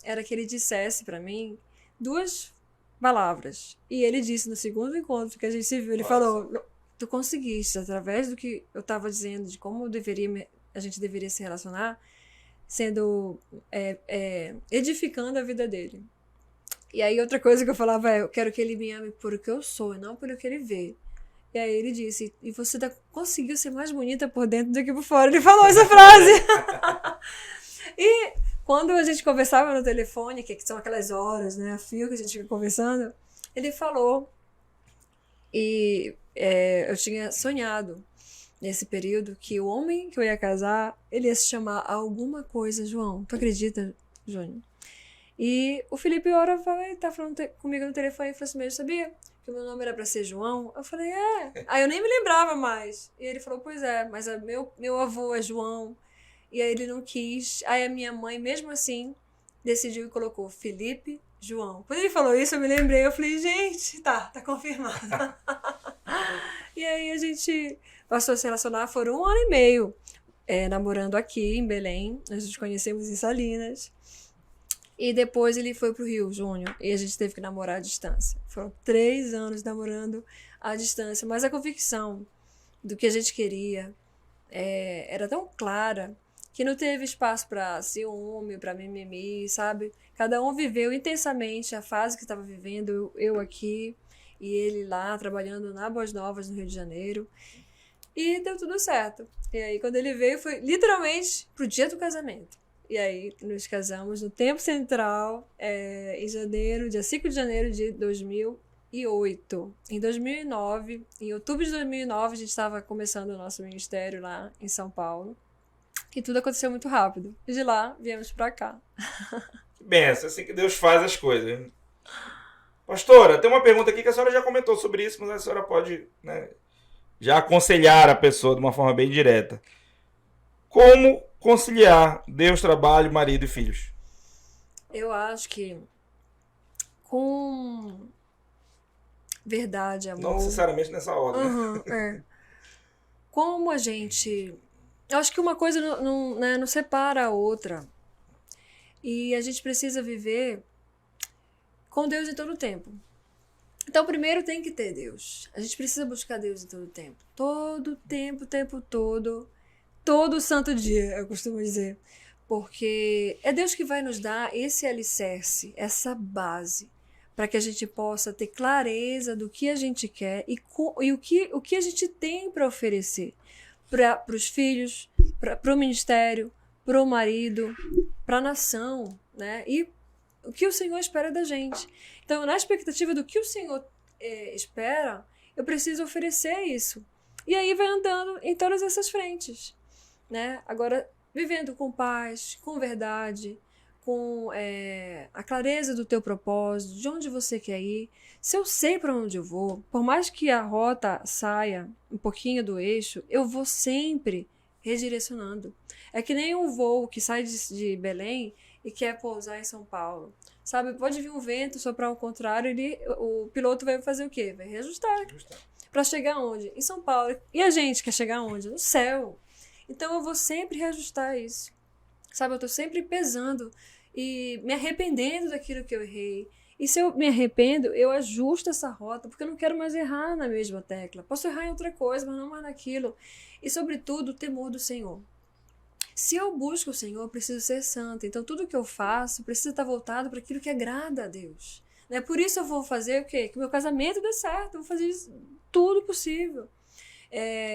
era que ele dissesse para mim 2 palavras. E ele disse no segundo encontro que a gente se viu, ele falou... Tu conseguiste, através do que eu estava dizendo, de como a gente deveria se relacionar, sendo edificando a vida dele. E aí outra coisa que eu falava eu quero que ele me ame por o que eu sou, e não pelo que ele vê. E aí ele disse, e você conseguiu ser mais bonita por dentro do que por fora. Ele falou essa frase. E quando a gente conversava no telefone, que são aquelas horas, né, a fio que a gente fica conversando, ele falou... E eu tinha sonhado nesse período que o homem que eu ia casar, ele ia se chamar alguma coisa João. Tu acredita, Júnior? E o Felipe Ora tá falando comigo no telefone e falou assim, eu sabia que o meu nome era pra ser João? Eu falei, Aí eu nem me lembrava mais. E ele falou, pois é, mas meu avô é João. E aí ele não quis. Aí a minha mãe, mesmo assim, decidiu e colocou Felipe João. Quando ele falou isso, eu me lembrei, eu falei, gente, tá confirmado. E aí a gente passou a se relacionar, foram 1 ano e meio namorando aqui em Belém, nós nos conhecemos em Salinas, e depois ele foi pro Rio, Júnior, e a gente teve que namorar à distância. Foram 3 anos namorando à distância, mas a convicção do que a gente queria era tão clara, que não teve espaço para ciúme, para mimimi, sabe? Cada um viveu intensamente a fase que estava vivendo, eu aqui e ele lá, trabalhando na Boas Novas, no Rio de Janeiro. E deu tudo certo. E aí, quando ele veio, foi literalmente pro dia do casamento. E aí, nos casamos no Tempo Central, em janeiro, dia 5 de janeiro de 2008. Em 2009, em outubro de 2009, a gente estava começando o nosso ministério lá em São Paulo. E tudo aconteceu muito rápido. E de lá, viemos pra cá. Que benção, assim que Deus faz as coisas. Pastora, tem uma pergunta aqui que a senhora já comentou sobre isso, mas a senhora pode, né, já aconselhar a pessoa de uma forma bem direta. Como conciliar Deus, trabalho, marido e filhos? Eu acho que com verdade, amor... Não necessariamente nessa ordem. Como a gente... Eu acho que uma coisa não separa a outra. E a gente precisa viver com Deus em todo o tempo. Então, primeiro tem que ter Deus. A gente precisa buscar Deus em todo tempo. Todo tempo, o tempo todo. Todo santo dia, eu costumo dizer. Porque é Deus que vai nos dar esse alicerce, essa base, para que a gente possa ter clareza do que a gente quer e o que a gente tem para oferecer para os filhos, para o ministério, para o marido, para a nação, né? E o que o Senhor espera da gente. Então, na expectativa do que o Senhor espera, eu preciso oferecer isso. E aí vai andando em todas essas frentes, né? Agora, vivendo com paz, com verdade, com a clareza do teu propósito, de onde você quer ir. Se eu sei para onde eu vou, por mais que a rota saia um pouquinho do eixo, eu vou sempre redirecionando. É que nem um voo que sai de Belém e quer pousar em São Paulo. Sabe, pode vir um vento, soprar ao contrário, o piloto vai fazer o quê? Vai reajustar. Para chegar onde? Em São Paulo. E a gente quer chegar onde? No céu. Então eu vou sempre reajustar isso. Sabe, eu tô sempre pesando e me arrependendo daquilo que eu errei. E se eu me arrependo, eu ajusto essa rota, porque eu não quero mais errar na mesma tecla. Posso errar em outra coisa, mas não mais naquilo. E, sobretudo, o temor do Senhor. Se eu busco o Senhor, eu preciso ser santa. Então, tudo que eu faço precisa estar voltado para aquilo que agrada a Deus. Né? Por isso eu vou fazer o quê? Que o meu casamento dê certo. Eu vou fazer tudo possível.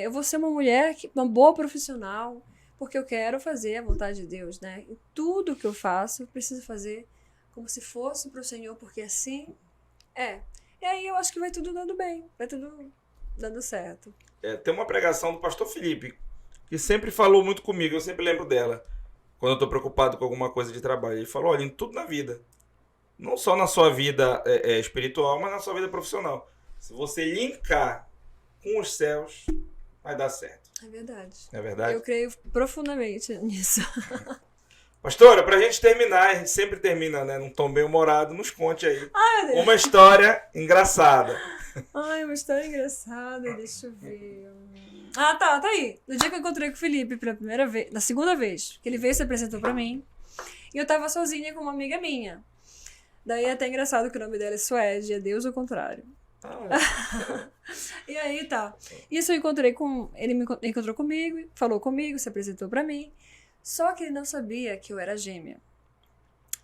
Eu vou ser uma mulher, uma boa profissional, porque eu quero fazer a vontade de Deus. Né? E tudo que eu faço, eu preciso fazer como se fosse para o Senhor, porque assim é. E aí eu acho que vai tudo dando bem, vai tudo dando certo. Tem uma pregação do pastor Felipe, que sempre falou muito comigo, eu sempre lembro dela, quando eu estou preocupado com alguma coisa de trabalho. Ele falou, olha, em tudo na vida, não só na sua vida espiritual, mas na sua vida profissional. Se você linkar com os céus, vai dar certo. É verdade. É verdade? Eu creio profundamente nisso. Pastora, pra gente terminar, a gente sempre termina, né, num tom bem humorado, nos conte aí Ai, uma história engraçada. Ai, uma história engraçada, deixa eu ver. Ah, tá aí. No dia que eu encontrei com o Felipe pela primeira vez, na segunda vez, que ele veio e se apresentou pra mim, e eu tava sozinha com uma amiga minha. Daí é até engraçado que o nome dela é Suede, é Deus ao contrário. E aí tá. Isso eu encontrei ele me encontrou comigo, falou comigo, se apresentou pra mim. Só que ele não sabia que eu era gêmea.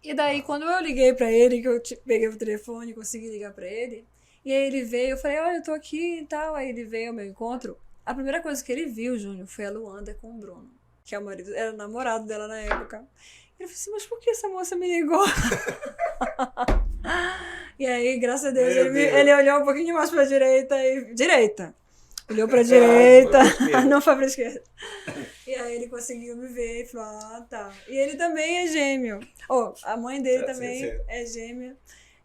E daí, quando eu liguei pra ele, que eu peguei o telefone e consegui ligar pra ele, e aí ele veio, eu falei, olha, eu tô aqui e tal. Aí ele veio ao meu encontro. A primeira coisa que ele viu, Júnior, foi a Luanda com o Bruno, que é o marido, era o namorado dela na época. Ele falou assim, mas por que essa moça me ligou? E aí, graças a Deus, ele olhou um pouquinho mais pra direita. Olhou pra direita, não foi pra esquerda. E aí ele conseguiu me ver e falou, ah, tá. E ele também é gêmeo. A mãe dele também é gêmea.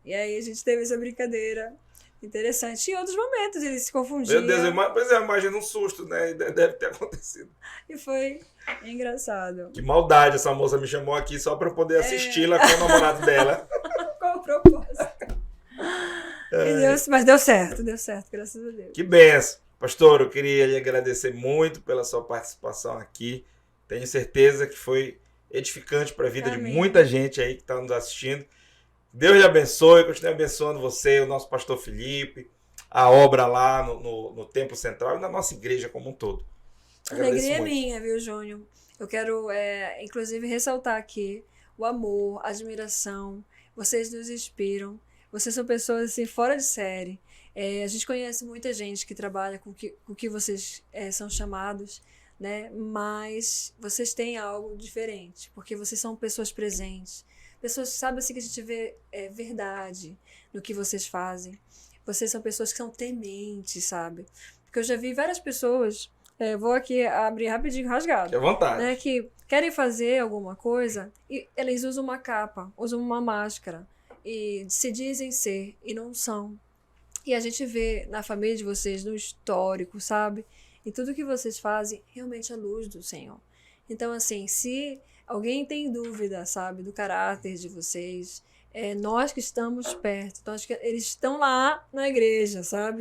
E aí a gente teve essa brincadeira interessante. Em outros momentos ele se confundia. Meu Deus, eu imagino um susto, né? Deve ter acontecido. E foi engraçado. Que maldade, essa moça me chamou aqui só pra eu poder assisti-la com o namorado dela. Qual o propósito? Mas deu certo, graças a Deus. Que benção. Pastor, eu queria lhe agradecer muito pela sua participação aqui. Tenho certeza que foi edificante para a vida de muita gente aí que está nos assistindo. Deus lhe abençoe, continue abençoando você, o nosso pastor Felipe, a obra lá no Templo Central e na nossa igreja como um todo. A alegria é minha, viu, Júnior? Eu quero, inclusive, ressaltar aqui o amor, a admiração. Vocês nos inspiram. Vocês são pessoas assim, fora de série. A gente conhece muita gente que trabalha com o que vocês são chamados, né? Mas vocês têm algo diferente, porque vocês são pessoas presentes. Pessoas que sabem assim, que a gente vê verdade no que vocês fazem. Vocês são pessoas que são tementes, sabe? Porque eu já vi várias pessoas, vou aqui abrir rapidinho, rasgado. Fique à vontade. Né, que querem fazer alguma coisa e eles usam uma capa, usam uma máscara e se dizem ser e não são. E a gente vê na família de vocês, no histórico, sabe? E tudo que vocês fazem, realmente é luz do Senhor. Então, assim, se alguém tem dúvida, sabe, do caráter de vocês, nós que estamos perto, eles estão lá na igreja, sabe?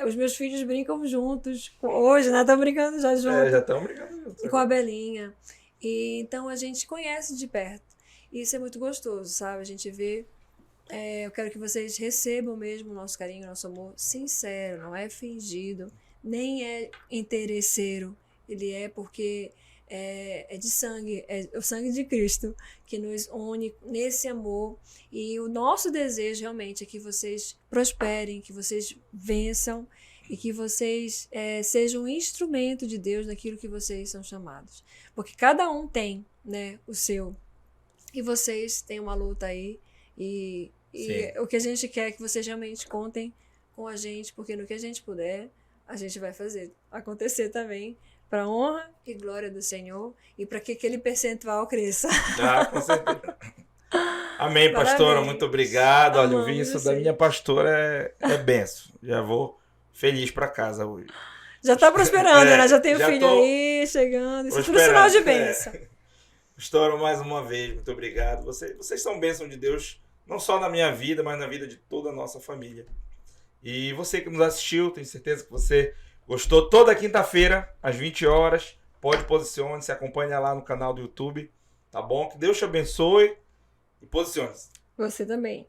Os meus filhos brincam juntos, hoje, né? Estão brincando já juntos. Já estão brincando juntos. E com a Belinha. E, então, a gente conhece de perto. E isso é muito gostoso, sabe? A gente vê eu quero que vocês recebam mesmo o nosso carinho, o nosso amor sincero, não é fingido, nem é interesseiro. Ele é porque é de sangue, é o sangue de Cristo que nos une nesse amor. E o nosso desejo realmente é que vocês prosperem, que vocês vençam e que vocês sejam um instrumento de Deus naquilo que vocês são chamados. Porque cada um tem, né, o seu. E vocês têm uma luta aí. E o que a gente quer é que vocês realmente contem com a gente, porque no que a gente puder, a gente vai fazer acontecer também, para honra e glória do Senhor e para que aquele percentual cresça. Com certeza. Amém, pastora. Parabéns. Muito obrigado. Olha, Amamos ouvir isso da vocês. minha pastora é benção. Já vou feliz para casa hoje. Já tá prosperando, né? Já tem o já filho tô aí, chegando. Isso é tudo prosperando. sinal de bênção. Pastora, mais uma vez, muito obrigado. Vocês são bênção de Deus, não só na minha vida, mas na vida de toda a nossa família. E você que nos assistiu, tenho certeza que você gostou. Toda quinta-feira, às 20 horas, pode posicione-se, acompanha lá no canal do YouTube, tá bom? Que Deus te abençoe e posicione-se. Você também.